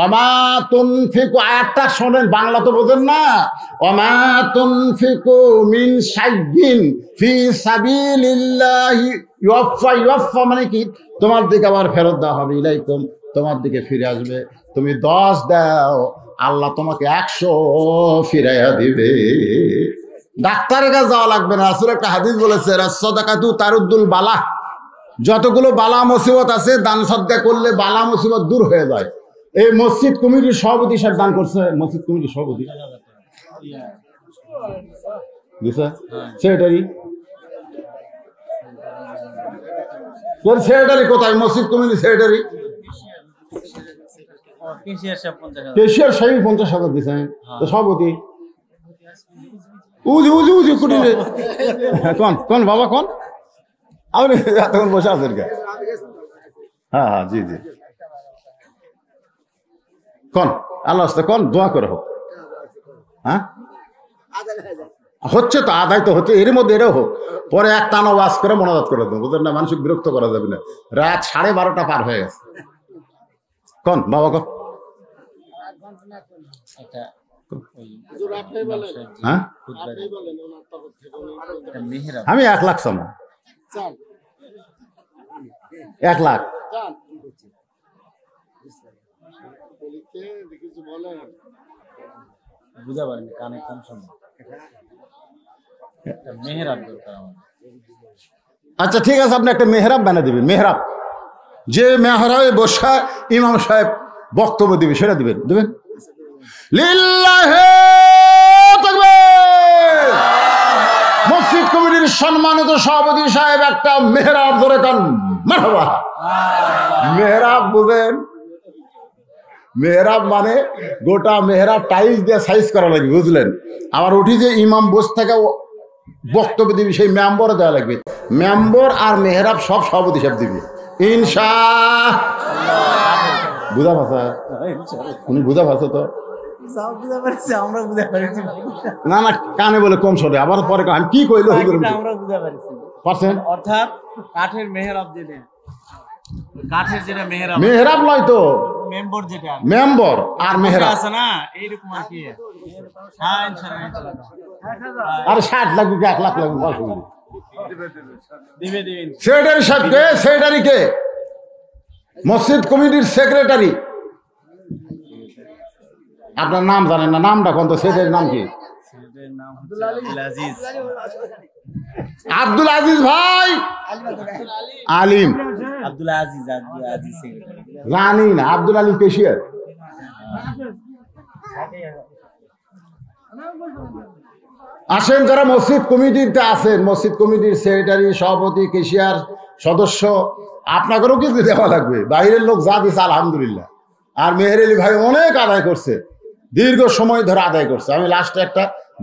A: ওমা তুনফিকু, আয়াতটা শোনেন, বাংলা তো বোঝেন না। ওমা তুনফিকু মিন শাইইন ফি সাবিলিল্লাহি ইউফা মানে কি? তোমার দিকে আবার ফেরত দেওয়া হবে, ইলাইকুম, তোমার দিকে ফিরে আসবে। তুমি 10 দাও, আল্লাহ তোমাকে 100 ফিরাইয়া দিবে। ডাক্তারের কাছে যাওয়া লাগবে না। রাসূল একটা হাদিস বলেছে, সাদাকাতু তারুদ্দুল বালা, যতগুলো বালা মুসিবত আছে দান সদকা করলে বালা মুসিবত দূর হয়ে যায়। এই মসজিদ কমিটির সভাপতি সাহেব দান করছে, মসজিদ কমিটির সভাপতি সেক্রেটারি সেক্রেটারি কোথায়? মসজিদ কমিটির সেক্রেটারি কেশিয়ার সাহেব 50,000 দিয়েছেন, তো সভাপতি উজি উজি উজি কুটিরে কোন কোন বাবা কোন? আপনি এতক্ষণ বসে আছেন কে? হ্যাঁ হ্যাঁ, জি জি, কোন আল্লাহ কোন দোয়া করে হোক। হ্যাঁ হচ্ছে তো, আদায় তো হচ্ছে, এর মধ্যে এরও হোক। পরে এক টানা ওয়াজ করে মনোজাত করে দেবো, বুঝলেন না? মানুষকে বিরক্ত করা যাবে না। রাত 12:30 পার হয়ে গেছে। কোন বাবা কোন? হ্যাঁ আমি 1 লাখ চাম, 1 লাখ।
B: বুঝা পারেন কানে কম শুনে, মেহরাব দরকার আমার।
A: আচ্ছা ঠিক আছে, আপনি একটা মেহরাব বানিয়ে দিবেন। মেহরাব, যে মেহরাবে বসা ইমাম সাহেব বক্তব্য দিবে সেটা দিবেন, দিবেন। লিল্লাহি তাকবীর। মসজিদ কমিটির সম্মানিত সভাপতি সাহেব একটা মেহরাব ধরে কান মারহাবা। মেহরাব বুঝেন? মেহরাব মানে গোটা মেহরাব টাইলস দিয়ে সাইজ করা লাগবে, বুঝলেন? আবার উঠি যে ইমাম বস থেকে বক্তব্য দিবি, সেই মেম্বর দেওয়া লাগবে। মেম্বর আর মেহরাব সব সভাপতি সাহেব দিবি ইনশাআল্লাহ। বুঝা ভাষা? উনি বুঝা ভাষা তো না না, কানে বলে কম শোনে, আবার পরে আমি কি কইলো পারছেন?
B: অর্থাৎ কাঠের মেহরাব যেটা, কাঠের যেটা মেহরাব,
A: মেহরাব নয় তো
B: মেম্বর, যেটা
A: মেম্বর আর মেহরাব
B: আছে না, এইরকম আর কি। হ্যাঁ ইনশাআল্লাহ।
A: আর 60 লাগবে কি 1 লাখ লাগবে?
B: দিবে দিবেন।
A: সেক্রেটারি সাহেব কে? সেক্রেটারি কে? মসজিদ কমিটির সেক্রেটারি। আপনার নাম জানেন না? নামটা কোন? তো সেক্রেটারির নাম কি? আব্দুল আজিজ ভাই, আলিম
B: আব্দুল আজিজ,
A: জানি না। আব্দুল আলিম কেশিয়ার। আসেন যারা মসজিদ কমিটিতে আছেন, মসজিদ কমিটির সেক্রেটারি, সভাপতি, কেশিয়ার, সদস্য, আপনাদেরও কিছু দেওয়া লাগবে। বাইরের লোক যা দিচ্ছে আলহামদুলিল্লাহ। আর মেহের আলী ভাই অনেক আদায় করছে, দীর্ঘ সময় ধরে আদায় করছে। আমি লাস্টে একটা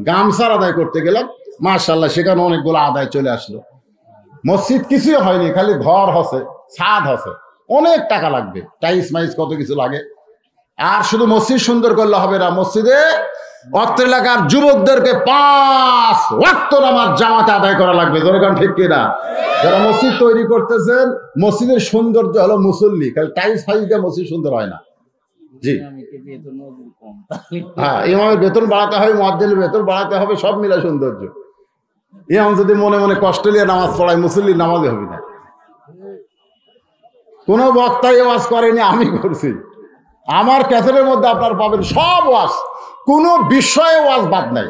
A: গামছার আদায় করতে গেলাম, মাশাআল্লাহ সেখানে অনেকগুলো আদায় চলে আসলো। মসজিদ কিছুই হয়নি, খালি ঘর হচ্ছে, ছাদ হচ্ছে, অনেক টাকা লাগবে, টাইস মাইস কত কিছু লাগে। আর শুধু মসজিদ সুন্দর করলে হবে না, মসজিদে অত্র এলাকার যুবকদেরকে 5 ওয়াক্ত নামাজ জামাতে আদায় করা লাগবে। যেরকম ঠিক কিনা? যারা মসজিদ তৈরি করতেছেন, মসজিদের সৌন্দর্য হলো মুসল্লি, খালি টাইস ফাইস দিয়ে মসজিদ সুন্দর হয় না। জি হ্যাঁ, ইমামের বেতন বাড়াতে হবে, মুয়াজ্জিনের বেতন বাড়াতে হবে, সব মিলে সৌন্দর্য। ইমাম যদি মনে মনে কষ্ট নিয়ে নামাজ পড়ায়, মুসল্লির নামাজে হবে না। কোনো বক্তাই ওয়াজ করেনি, আমি করছি। আমার ক্যাসেটের মধ্যে আপনার পাবেন সব ওয়াজ, কোনো বিষয়ে ওয়াজ বাদ নাই।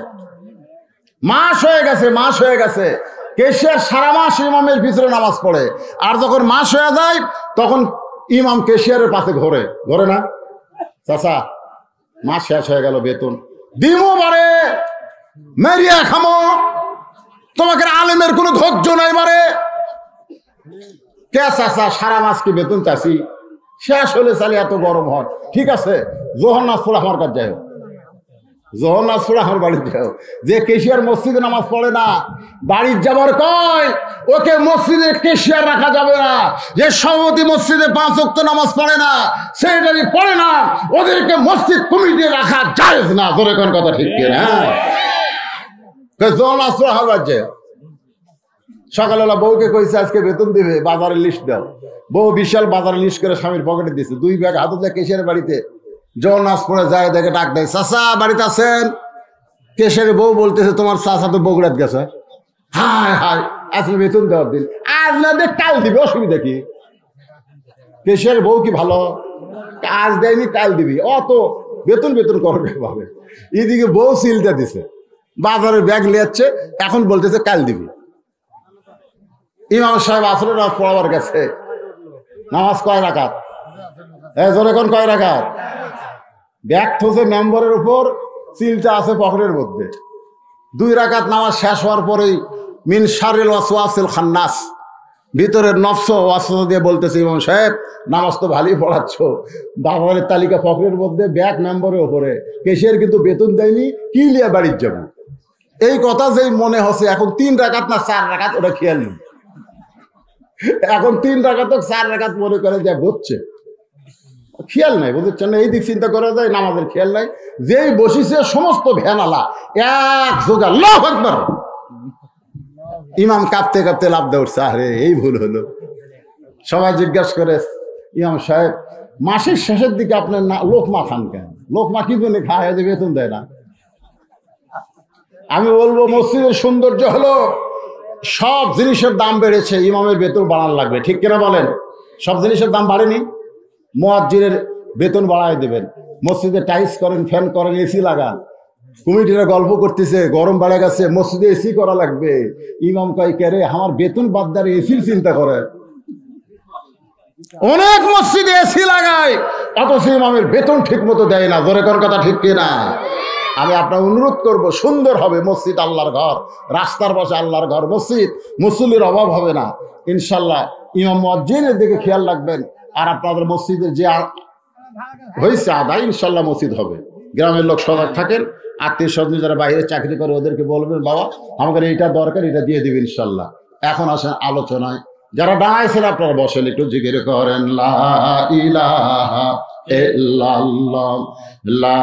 A: মাস হয়ে গেছে কেশিয়ার সারা মাস ইমামের পিছনে নামাজ পড়ে, আর যখন মাস হয়ে যায় তখন ইমাম কেশিয়ারের পাশে ঘরে না, চাচা মাস শেষ হয়ে গেল, বেতন দিমো বারে, মেরিয়া খামো, তোমাকে আলেমের কোনো ধৈর্য নাই বারে। কে চাচা সারা মাস কি বেতন চাষি, শেষ হলে চালি এত গরম হয়, ঠিক আছে জোহর নাচ পড়ে আমার কাছে যাই, জোহর নাচ পড়ে আমার বাড়িতে যাও। যে কেশিয়ার মসজিদে নামাজ পড়ে না, বাড়ির যাবার কয় ওকে মসজিদে কেশিয়ার রাখা যাবে না। যে সভাপতি মসজিদে 5 ওয়াক্ত নামাজ পড়ে না, সেটাই পড়ে না, ওদেরকে মসজিদ কমিটি রাখা জায়েজ না। তোর কোন কথা ঠিক কি না? জোহর নাচ পড়ে আমার বাড়িতে যাও। সকালবেলা বউকে কইছে আজকে বেতন দিবে, বাজারের লিস্ট দাও। বউ বিশাল বাজারের লিস্ট করে স্বামীর পকেটে দিচ্ছে, 2 ব্যাগ হাতে দেয় কেশিয়ারের বাড়িতে। জোহর নাচ পড়ে যায়, দেখে ডাক দেয়, চাচা বাড়িতে আছেন? কেশিয়ারের বউ বলতেছে তোমার চাচা তো বগুড়াত গেছে। হায় হায়, আজকে বেতন দেওয়ার দিন, আজ না দেখ কাল দিবি, অসুবিধা কি? কেশিয়ারের বউ কি ভালো? আজ দেয়নি কাল দিবি, অত বেতন করবে ভাবে। এদিকে বউ সিলটা দিছে, বাজারের ব্যাগ লিয়াচ্ছে, এখন বলতেছে কাল দিবি। ইমাম সাহেব আসলে নামাজ পড়াবার গেছে, নামাজ কয় রাকাত? জোরে কোন কয় রাকাত? ব্যাগ থোছে মেম্বারের উপর, সিলটা আছে পকেটের মধ্যে। 2 রাকাত নামাজ শেষ হওয়ার পরেই মিন শারিল ওয়াসওয়াসিল খান্নাস, ভিতরের নফস ওয়াসওয়াসা দিয়ে বলতেছে, ইমাম সাহেব নামাজ তো ভালোই পড়াচ্ছ, বাবারের তালিকা পকেটের মধ্যে, ব্যাগ মেম্বারের উপরে, কেশিয়ার কিন্তু বেতন দেয়নি, কি লিয়া বাড়ির যাব? এই কথা যেই মনে হচ্ছে, এখন 3 রাকাত না 4 রাকাত ওটা খেয়াল নেই। এখন 3 রাকাত 4 রাকাত মনে করে যা হচ্ছে, খেয়াল নাই, বুঝছেন? এই দিক চিন্তা করা যায়, নামাজের খেয়াল নাই। যেই বসিছে সমস্ত ভ্যানালা এক যোগ আল্লাহু আকবার, ইমাম কাঁপতে কাঁপতে লাফ দিয়ে উঠছে, আরে এই ভুল হলো। সবাই জিজ্ঞাসা করে, ইমাম সাহেব মাসের শেষের দিকে আপনার লোকমা খান কেন? লোকমা কি জন্য খায়, যে বেতন দেয় না? আমি বলবো মসজিদের সৌন্দর্য হলো সব জিনিসের দাম বেড়েছে, ইমামের বেতন বাড়ানো লাগবে, ঠিক কিনা বলেন? সব জিনিসের দাম বাড়েনি? মুয়াজ্জিনের বেতন বাড়ায় দেবেন, মসজিদে টাইলস করেন, ফ্যান করেন, এসি লাগান। কমিটিরা গল্প করতেছে গরম বেড়ে গেছে, মসজিদে এসি করা লাগবে। ইমাম কয় কে রে, আমার বেতন বাদ দিয়ে এসির চিন্তা করে। অনেক মসজিদে এসি লাগায়, অথচ ইমামের বেতন ঠিক মতো দেয় না। জোরে কোন কথা ঠিক কিনা? আমি আপনার অনুরোধ করব, সুন্দর হবে মসজিদ, আল্লাহর ঘর, রাস্তার পাশে আল্লাহর ঘর, মসজিদ, মুসল্লির অভাব হবে না ইনশাল্লাহ। ইমাম মুয়াজ্জিনের দিকে খেয়াল রাখবেন, আর আপনাদের মসজিদের যে হয়েছে আদায়, ইনশাল্লাহ মসজিদ হবে। গ্রামের লোক সজাগ থাকেন, আত্মীয় স্বজন যারা বাইরে চাকরি করে ওদেরকে বলবেন, বাবা আমাদের এইটা দরকার, এটা দিয়ে দিবে ইনশাল্লাহ। এখন আসেন আলোচনায়। যারা দাঁড়াইছেন আপনারা বসেন, একটু জিকির করেন, লা ইলাহা ইল্লাল্লাহ, লা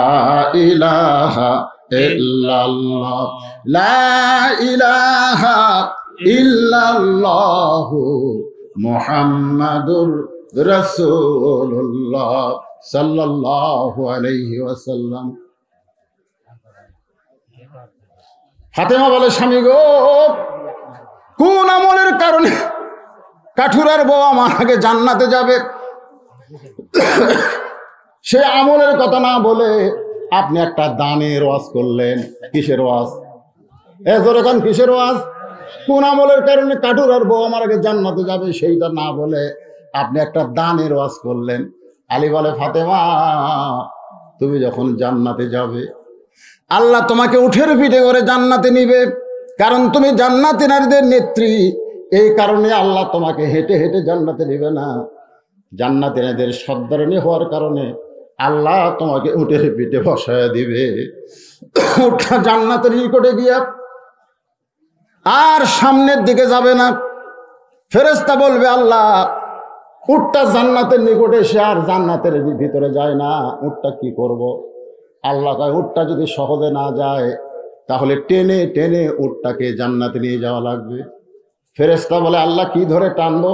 A: ইলাহা ইল্লাল্লাহ, লা ইলাহা ইল্লাল্লাহ, মুহাম্মাদুর রাসূলুল্লাহ সাল্লাল্লাহু আলাইহি ওয়াসাল্লাম। ফাতেমা বলে, স্বামী গো, কোন আমলের কারণে কাঠুরার বউ আমার আগে জান্নাতে যাবে? সে আমলের কথা না বলে আপনি একটা দানের ওয়াজ করলেন। কিসের ওয়াজ? এখন কিসের ওয়াজ? কোন আমলের কারণে কাঠুরার বউ আমার আগে জান্নাতে যাবে সেইটা না বলে আপনি একটা দানের ওয়াজ করলেন। আলী বলে, ফাতেমা তুমি যখন জান্নাতে যাবে, আল্লাহ তোমাকে উঠের পিঠে করে জান্নাতে নিবে, কারণ তুমি জান্নাতি নারীদের নেত্রী। এই কারণে আল্লাহ তোমাকে হেঁটে হেঁটে জান্নাতে নিবে না, জান্নাতি নারীদের সর্দারণী হওয়ার কারণে আল্লাহ তোমাকে উঠের পিঠে বসায় দিবে। উঠা জান্নাতের নিকটে গিয়া আর সামনের দিকে যাবে না। ফেরেশতা বলবে, আল্লাহ উটটা জান্নাতের নিকটে এসে আর জান্নাতের ভিতরে যায় না, উটটা কি করব? আল্লাহ কয়, উটটা যদি সহজে না যায় তাহলে টেনে টেনে উটটাকে জান্নাতে নিয়ে যাওয়া লাগবে। ফেরেশতা বলে, আল্লাহ কি ধরে টানবো?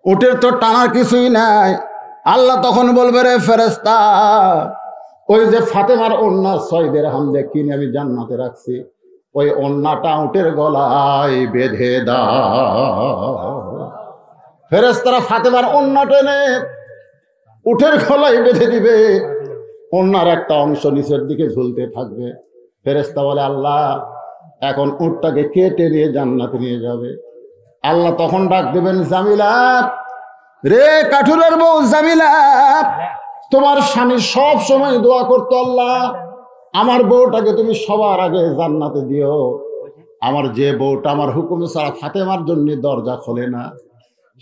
A: উটের তো টানার কিছুই নাই। আল্লাহ তখন বলবে, রে ফেরেশতা, ওই যে ফাতেমার ওন্না 6 দিরহাম দিয়ে কিনে আমি জান্নাতে রাখছি, ওই ওন্নাটা উটের গলায় বেঁধে দাও। ফেরেশতারা ফাতেমার ওন্না টেনে উটের গলায় বেঁধে দিবে। ওনার একটা অংশ নিচের দিকে ঝুলতে থাকবে। ফেরেশতা বলে, আল্লাহ এখন উটটাকে কেটে নিয়ে জান্নাতে নিয়ে যাবে। আল্লাহ তখন ডাক দেবেন, জামিলা রে, কাঠুরের বউ জামিলা, তোমার স্বামী সব সময় দোয়া করতো, আল্লাহ আমার বউটাকে তুমি সবার আগে জান্নাতে দিও। আমার যে বউটা আমার হুকুম ছাড়া ফাতেমার জন্য দরজা খোলে না,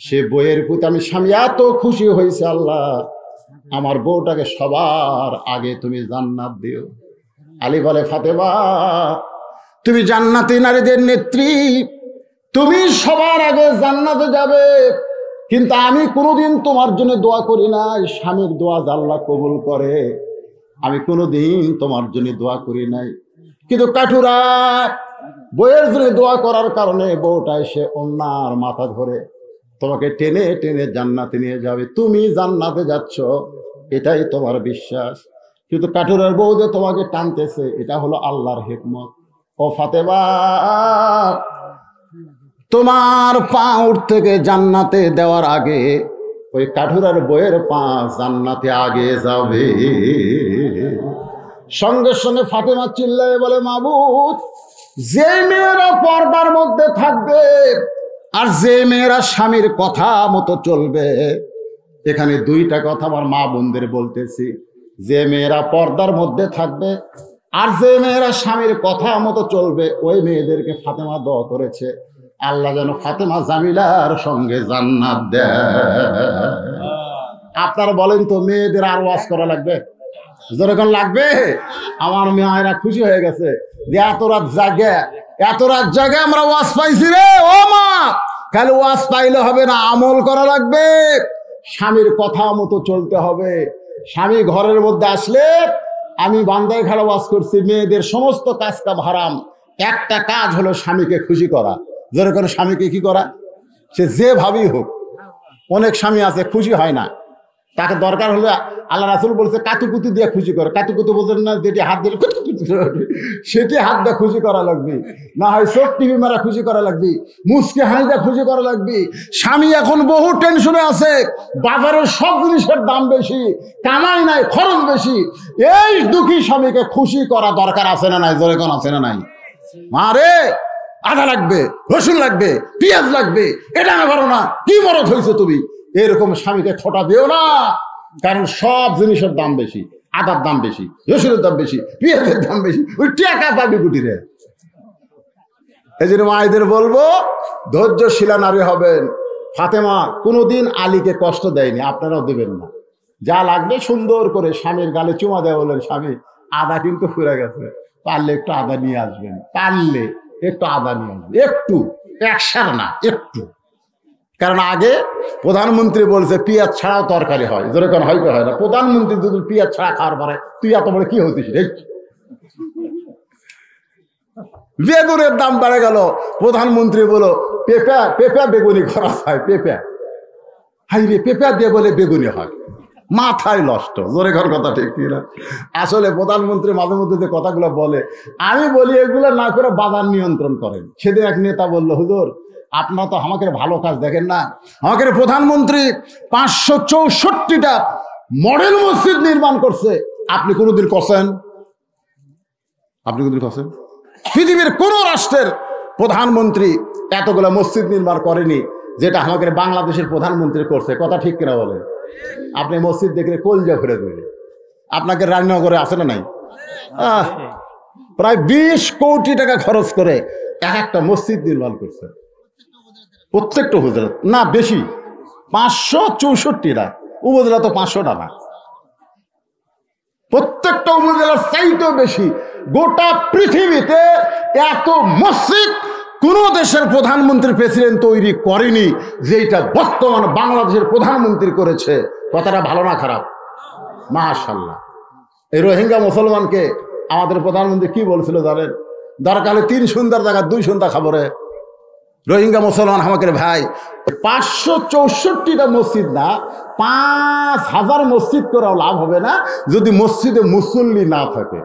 A: সে বইয়ের প্রতি আমি স্বামী এত খুশি হয়েছে, আল্লাহ আমার বউটাকে সবার আগে তুমি জান্নাত দিও। আলী বলে, ফাতেমা তুমি জান্নাতি নারীদের নেত্রী, তুমি সবার আগে জান্নাতে যাবে, কিন্তু আমি কোনোদিন তোমার জন্য দোয়া করি নাই। স্বামীর দোয়া আল্লাহ কবুল করে, আমি কোনোদিন তোমার জন্য দোয়া করি নাই। কিন্তু কাঠুরা বইয়ের জন্য দোয়া করার কারণে বউটা এসে অন্যার মাথা ধরে তোমাকে টেনে টেনে জান্নাতে নিয়ে যাবে। তুমি জান্নাতে যাচ্ছ, এটাই তোমার বিশ্বাস, কিন্তু কাঠুরের বউ যে তোমাকে টানতেছে, এটা হলো আল্লাহর হিকমত। ও ফাতেমা, তোমার পা উঠ থেকে জান্নাতে দেওয়ার আগে ওই কাঠুরের বইয়ের পা জান্নাতে আগে যাবে। সঙ্গে সঙ্গে ফাতেমা চিল্লায় বলে, মাবুদ, যে মেয়েরা পর্দার মধ্যে থাকবে আর যে মেয়েরা স্বামীর কথা মতো চলবে, এখানে দুইটা কথা আমার মা বোনদের বলতেছি, যে মেয়েরা পর্দার মধ্যে থাকবে আর যে মেয়েরা স্বামীর কথা মতো চলবে, ওই মেয়েদেরকে ফাতেমা দোয়া করেছে, আল্লাহ যেন ফাতেমা জামিলার সঙ্গে জান্নাত দেয়। আপনারা বলেন তো, মেয়েদের আর ওয়াজ করা লাগবে? যখন লাগবে, আমার মেয়েরা খুশি হয়ে গেছে যে এত রাত জাগে আমরা ওয়াজ পাইছি রে। ও মা, খালি ওয়াজ পাইলে হবে না, আমল করা লাগবে, স্বামীর কথা মতো চলতে হবে। স্বামী ঘরের মধ্যে আসলে, আমি বান্দায় খাড়া ওয়াজ করছি, মেয়েদের সমস্ত কাজ কাম হারাম, একটা কাজ হলো স্বামীকে খুশি করা। যেরকম স্বামীকে কি করা, সে যেভাবেই হোক। অনেক স্বামী আছে খুশি হয় না, তাকে দরকার হলে আল্লাহ রাসূল বলছে কাতুকুতু দিয়ে খুশি করে। কাতুকুতু বোঝেন না, যেটি হাত দিলে সেটি হাত দিয়ে খুশি করা লাগবে, না হয় চোখ টিভি মারা খুশি করা লাগবে, মুসকে হাই দিয়ে খুশি করা লাগবে। স্বামী এখন বহু টেনশনে আছে, বাজারের সব জিনিসের দাম বেশি, কামাই নাই, খরচ বেশি। এই দুঃখী স্বামীকে খুশি করা দরকার আছে না নাই? জোরে কোন আছে না নাই? মারে, আদা লাগবে, রসুন লাগবে, পেঁয়াজ লাগবে, এটা না করো না, কি মরদ হয়েছে তুমি, এরকম স্বামীকে খোটা দিও না। কারণ সব জিনিসের দাম বেশি, আদার দাম বেশি, রসুনের দাম বেশি, পেঁয়াজের দাম বেশি, ওই টাকা পাবি কুটিরে। এই জন্য মায়েদের বলবো, ধৈর্যশীলা নারী হবেন। ফাতেমা কোনোদিন আলীকে কষ্ট দেয়নি, আপনারাও দেবেন না। যা লাগবে সুন্দর করে স্বামীর গালে চুমা দেওয়া, বলেন স্বামী আদা কিন্তু ফুরে গেছে, পারলে একটু আদা নিয়ে আসবেন, পারলে একটু আদা নিয়ে আসবেন, একটু, একসার না, একটু। কারণ আগে প্রধানমন্ত্রী বলছে পেঁয়াজ ছাড়াও তরকারি হয়, যেরকম হয়তো হয় না। প্রধানমন্ত্রী যদি পেঁয়াজ ছাড়া খাওয়ার পরে, তুই এত বড় কি হতিস? বেগুনের দাম বেড়ে গেল, প্রধানমন্ত্রী বলো পেঁপা বেগুনি করা যায়, পেঁপা, হাই রে, পেঁপা দিয়ে বলে বেগুনি হয়, মাথায় নষ্ট। জোরে ঘর কথা ঠিক না? আসলে প্রধানমন্ত্রী মাঝে মধ্যে যে কথাগুলো বলে, আমি বলি এগুলো না করে বাজার নিয়ন্ত্রণ করেন। সেদিন এক নেতা বললো, হুজুর আপনারা তো আমাকে ভালো কাজ দেখেন না, আমাকে প্রধানমন্ত্রী 564টা মডেল মসজিদ নির্মাণ করছে, আপনি কোনোদিন করছেন? আপনি কোনোদিন করছেন? পৃথিবীর কোন রাষ্ট্রের প্রধানমন্ত্রী এতগুলো মসজিদ নির্মাণ করেনি যেটা আমাদের বাংলাদেশের প্রধানমন্ত্রী করছে। কথা ঠিক কিনা বলেন? আপনি মসজিদ দেখলে কলজা ফিরে দেবে। আপনাকে রাজনগরে আছে না নাই? প্রায় 20 কোটি টাকা খরচ করে একটা মসজিদ নির্মাণ করছে, প্রত্যেকটা উপজেলা না, বেশি, 564টা উপজেলা, তো 500টা না, প্রত্যেকটা উপজেলার চাইতেও বেশি। গোটা পৃথিবীতে এত মসজিদ কোন দেশের প্রধানমন্ত্রী প্রেসিডেন্ট তৈরি করেনি যেটা বর্তমান বাংলাদেশের প্রধানমন্ত্রী করেছে। কথাটা ভালো না খারাপ? মাশাআল্লাহ। এই রোহিঙ্গা মুসলমানকে আমাদের প্রধানমন্ত্রী কি বলছিল জানেন? দরকার হলে 3 সন্ধ্যার জায়গায় 2 সন্ধ্যা খাবরে। রোহিঙ্গা মুসলমান আমাকে ভাই, 564টা মসজিদ না, 5000 মসজিদ করাও লাভ হবে না যদি মসজিদে মুসল্লি না থাকে।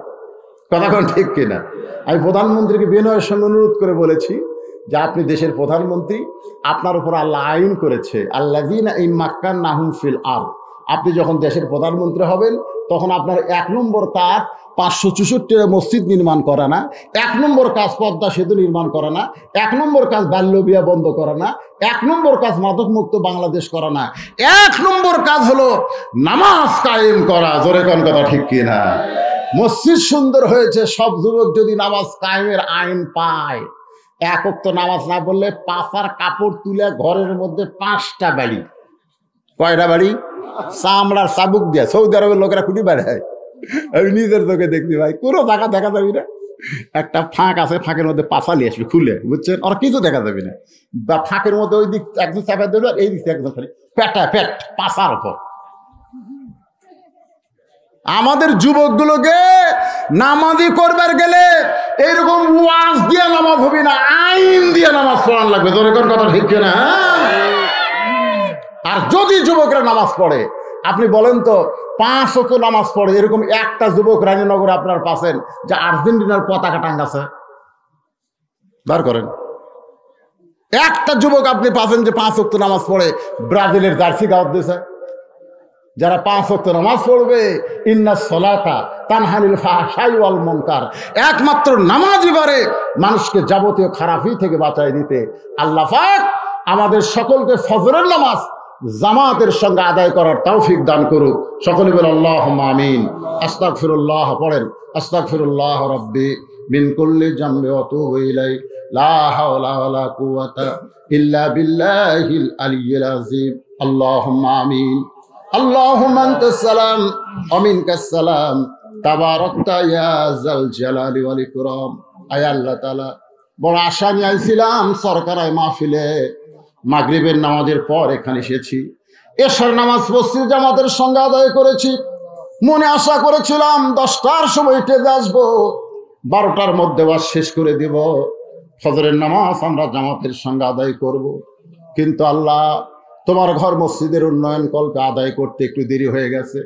A: কথা কোন ঠিক কিনা? আমি প্রধানমন্ত্রীকে বিনয়ের সঙ্গে অনুরোধ করে বলেছি যে আপনি দেশের প্রধানমন্ত্রী, আপনার উপর আল্লাহ আইন করেছে, আল্লাযীনা ইন মাক্কান্নাহুম ফিল আরদ, আপনি যখন দেশের প্রধানমন্ত্রী হবেন তখন আপনার 1 নম্বর কাজ 564 মসজিদ নির্মাণ করা না, 1 নম্বর কাজ পদ্মা সেতু নির্মাণ করা না, 1 নম্বর কাজ বাল্য বিবাহ বন্ধ করা না, 1 নম্বর কাজ মাদক মুক্ত বাংলাদেশ করা না, 1 নম্বর কাজ হলো নামাজ কায়েম করা। জোরে কোন কথা ঠিক কিনা? মসজিদ সুন্দর হয়েছে, সব যুবক যদি নামাজ কায়েমের আইন পায়, 1 ওয়াক্ত নামাজ না বললে পাছার কাপড় তুলে ঘরের মধ্যে 5টা বাড়ি। কয়টা বাড়ি? চামড়ার চাবুক দিয়ে সৌদি আরবের লোকেরা খুঁটি বেড়ায়, আমি নিজের চোখে দেখছি ভাই, কোনো জায়গা দেখা যাবি না। একটা ফাঁক আছে, ফাঁকের মধ্যে পাছা নিয়ে আসবে খুলে, বুঝছেন, আর কিছু দেখা যাবে না। বা ফাঁকের মধ্যে ওই দিক একজন চাপা দেবে, এই দিক একজন খালি পেট পাছার উপর। আমাদের যুবকগুলোকে নামাজি করবার গেলে এইরকম ওয়াজ দিয়ে নামাজ হবে না, আইন দিয়ে নামাজ পড়ান লাগবে। তোর কথা ঠিক না? আর যদি যুবকরা নামাজ পড়ে, আপনি বলেন তো 5 ওয়াক্ত নামাজ পড়ে, এরকম একটা যুবক রানীনগরে আপনার পাচ্ছেন যে আর্জেন্টিনার পতাকা টাঙ্গাছে? বার করেন। একটা যুবক আপনি পাচ্ছেন যে 5 ওয়াক্ত নামাজ পড়ে ব্রাজিলের জার্সি গাওয়াত দিয়েছে? যারা 5 ওয়াক্ত নামাজ পড়বে, ইন্নাস সালাতা তানহানিল ফাহশাই ওয়াল মুনকার, একমাত্র নামাজই পারে মানুষকে যাবতীয় খারাপি থেকে বাঁচাই দিতে। আল্লাহ পাক আমাদের সকলকে ফজরের নামাজ জামাতের সঙ্গে আদায় করার তৌফিক দান করুক। সকলে বলেন আল্লাহুম্মা আমিন। আস্তাগফিরুল্লাহ পড়েন, আস্তাগফিরুল্লাহ রাব্বি মিন কুল্লি জামবি ওয়া আতুবু ইলাইহি লা হাওলা ওয়ালা কুওয়াতা ইল্লা বিল্লাহিল আলিয়্যিল আযীম। আল্লাহুম্মা আমিন। আল্লাহুম্মা আনতাস সালাম ওয়া মিনকাস সালাম তাবারাকতা ইয়া যাল জালালি ওয়াল ইকরাম। আয় আল্লাহ তাআলা, বড় আশা নিয়ে আইছিলাম সরকারায় মাহফিলে, মাগরিবের নামাজের পর এখানে এসেছি, এশার নামাজ মসজিদ জামাতের সঙ্গে আদায় করেছি। মনে আশা করেছিলাম 10টার সময় টেজে আসবো, 12টার মধ্যে ওয়াজ শেষ করে দিব, ফজরের নামাজ আমরা জামাতের সঙ্গে আদায় করব। কিন্তু আল্লাহ, তোমার ঘর মসজিদের উন্নয়ন কল্পে আদায় করতে একটু দেরি হয়ে গেছে,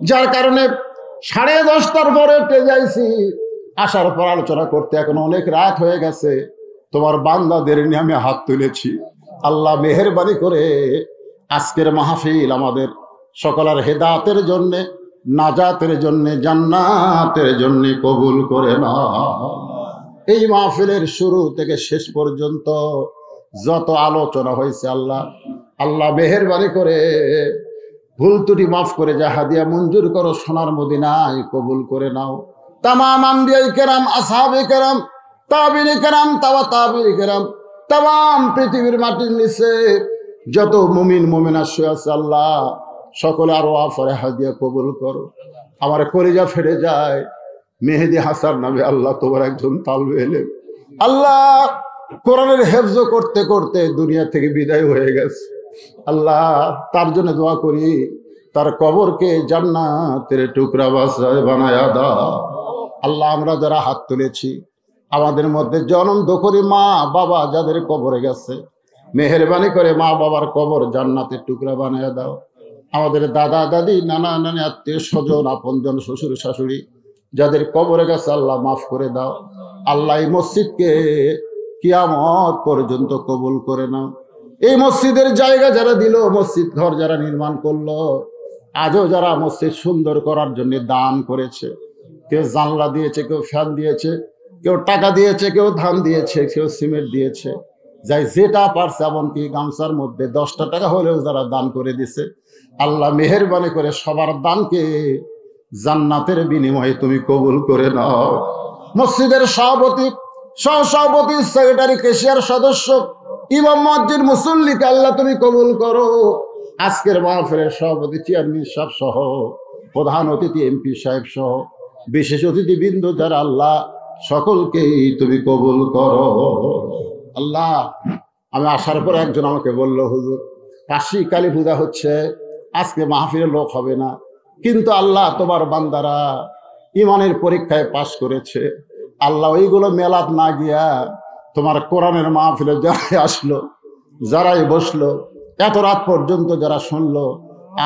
A: যার কারণে 10:30টার পরে টেজে আইছি। আসার পর আলোচনা করতে এখন অনেক রাত হয়ে গেছে। তোমার বান্দাদের নিয়ে আমি হাত তুলেছি। আল্লাহ মেহেরবানি করে আজকের মাহফিল আমাদের সকলের হেদায়েতের জন্য, নাজাতের জন্য, জান্নাতের জন্য কবুল করে নাও। এই মাহফিলের শুরু থেকে শেষ পর্যন্ত যত আলোচনা হয়েছে, আল্লাহ মেহেরবানি করে ভুল ত্রুটি মাফ করে যা হাদিয়া মঞ্জুর করো, সোনার মদিনায় কবুল করে নাও। তামাম আম্বিয়ায়ে কেরাম, আসহাবে কেরাম, তাবিঈনে কেরাম, তাবিঈনে কেরাম, তাম পৃথিবীর মাটির নিচে যত মুমিন মুমিনা শুয়ে আছে, আল্লাহ সকলে আরো আফরে হাদিয়া কবুল করো। আমার কলিজা ফেটে যায়, মেহেদি হাসান নামে আল্লাহ তোমার একজন তালবে এলেম, আল্লাহ কোরআনের হেফজ করতে করতে দুনিয়া থেকে বিদায় হয়ে গেছে। আল্লাহ তার জন্য দোয়া করি, তার কবরকে জান্নাতের টুকরা বানায়া দাও। আল্লাহ আমরা যারা হাত তুলেছি, আমাদের মধ্যে জনম দখরি মা বাবা যাদের কবরে গেছে, মেহেরবানি করে মা বাবার কবর জান্নাতের টুকরা বানায়া দাও। আমাদের দাদা দাদি, নানা নানি, আত্মীয় স্বজন, আপনজন, শ্বশুর শাশুড়ি যাদের কবরে গেছে, আল্লাহ মাফ করে দাও। আল্লাহ এই মসজিদকে কিয়ামত পর্যন্ত কবুল করে নাও। এই মসজিদের জায়গা যারা দিল, মসজিদ ঘর যারা নির্মাণ করলো, আজও যারা মসজিদ সুন্দর করার জন্য দান করেছে, কেউ জানলা দিয়েছে, কেউ ফ্যান দিয়েছে, কেউ টাকা দিয়েছে, কেউ ধান দিয়েছে, কেউ সিমেন্ট দিয়েছে, যাই যেটা পারছে, এমনকি গামছার মধ্যে 10টা টাকা হলেও যারা দান করে দিছে, আল্লাহ মেহেরবানি করে সবার দানকে জান্নাতের বিনিময়ে তুমি কবুল করে নাও। মসজিদের সভাপতি, সহসভাপতি, সেক্রেটারি, কেশিয়ার সদস্য, ইমাম, মুয়াজ্জিন, মুসল্লিকে আল্লাহ তুমি কবুল করো। আজকের মাহফিলের সভাপতি, চেয়ারম্যান সাহেব সহ, প্রধান অতিথি এমপি সাহেব সহ, বিশেষ অতিথিবৃন্দ যারা, আল্লাহ সকলকেই তুমি কবুল করো। আল্লাহ, আমি আসার পর একজন আমাকে বলল, হুজুর কাশী কালী পূজা হচ্ছে, আজকে মাহফিলের লোক হবে না। কিন্তু আল্লাহ তোমার বান্দারা ইমানের পরীক্ষায় পাশ করেছে, আল্লাহ ওইগুলো মেলাত না গিয়া তোমার কোরআনের মাহফিলে যারাই আসলো, যারাই বসলো, এত রাত পর্যন্ত যারা শুনলো,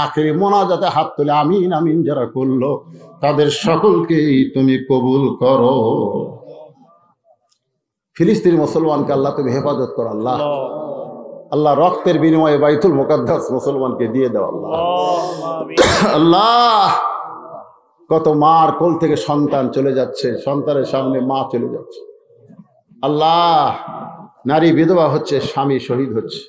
A: আখেরি মোনাজাতে হাত তুলে আমিন আমিন যারা করলো, তাদের সকলকেই তুমি কবুল করো। ফিলিস্তিনি মুসলমানকে আল্লাহ তুমি হেফাজত করো। আল্লাহ, আল্লাহ রক্তের বিনিময়ে বাইতুল মুকাদ্দাস মুসলমানকে দিয়ে দাও। আল্লাহ, আল্লাহ কত মার কোল থেকে সন্তান চলে যাচ্ছে, সন্তানের সামনে মা চলে যাচ্ছে। আল্লাহ, নারী বিধবা হচ্ছে, স্বামী শহীদ হচ্ছে।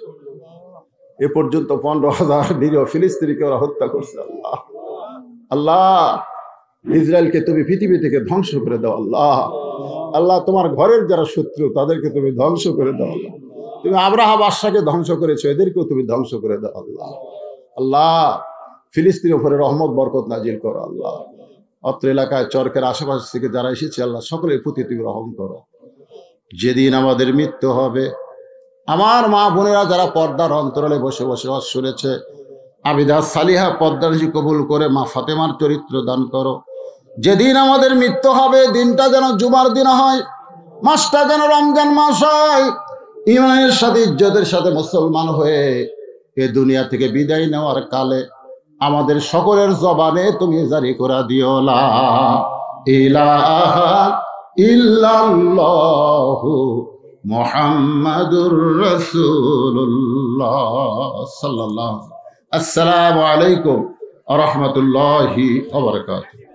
A: এ পর্যন্ত 15,000 নিরীহ ফিলিস্তিনিকে ওরা হত্যা করছে। আল্লাহ, আল্লাহ, ইসরায়েলকে তুমি পৃথিবী থেকে ধ্বংস করে দাও। আল্লাহ, আল্লাহ, তোমার ঘরের যারা শত্রু তাদেরকে তুমি ধ্বংস করে দাও। আল্লাহ, তুমি আব্রাহা বাদশাকে ধ্বংস করেছো, এদেরকেও তুমি ধ্বংস করে দাও। আল্লাহ, আল্লাহ, ফিলিস্তিনের উপরে রহমত বরকত নাজিল করো। আল্লাহ, অত্র এলাকায় চরকের আশেপাশ থেকে যারা এসেছে আল্লাহ সকলের প্রতি তুমি রহম করো। যেদিন আমাদের মৃত্যু হবে, আমার মা বোনেরা যারা পর্দার অন্তরালে বসে বসে শুনেছে, আবিদা সালিহা পর্দারজি কবুল করে মা ফাতেমার চরিত্র দান করো। যেদিন আমাদের মৃত্যু হবে, দিনটা যেন জুমার দিন হয়, মাসটা যেন রমজান মাস হয়। ইমানের সাথে ইজ্জতের সাথে মুসলমান হয়ে এ দুনিয়া থেকে বিদায় নেওয়ার কালে আমাদের সকলের জবানে তুমি জারি করে দিও লা ইলাহা ইল্লাল্লাহু মুহাম্মাদুর রাসূলুল্লাহ সাল্লাল্লাহু। আসসালামু আলাইকুম ওয়া রাহমাতুল্লাহি ওয়া বারাকাতুহু।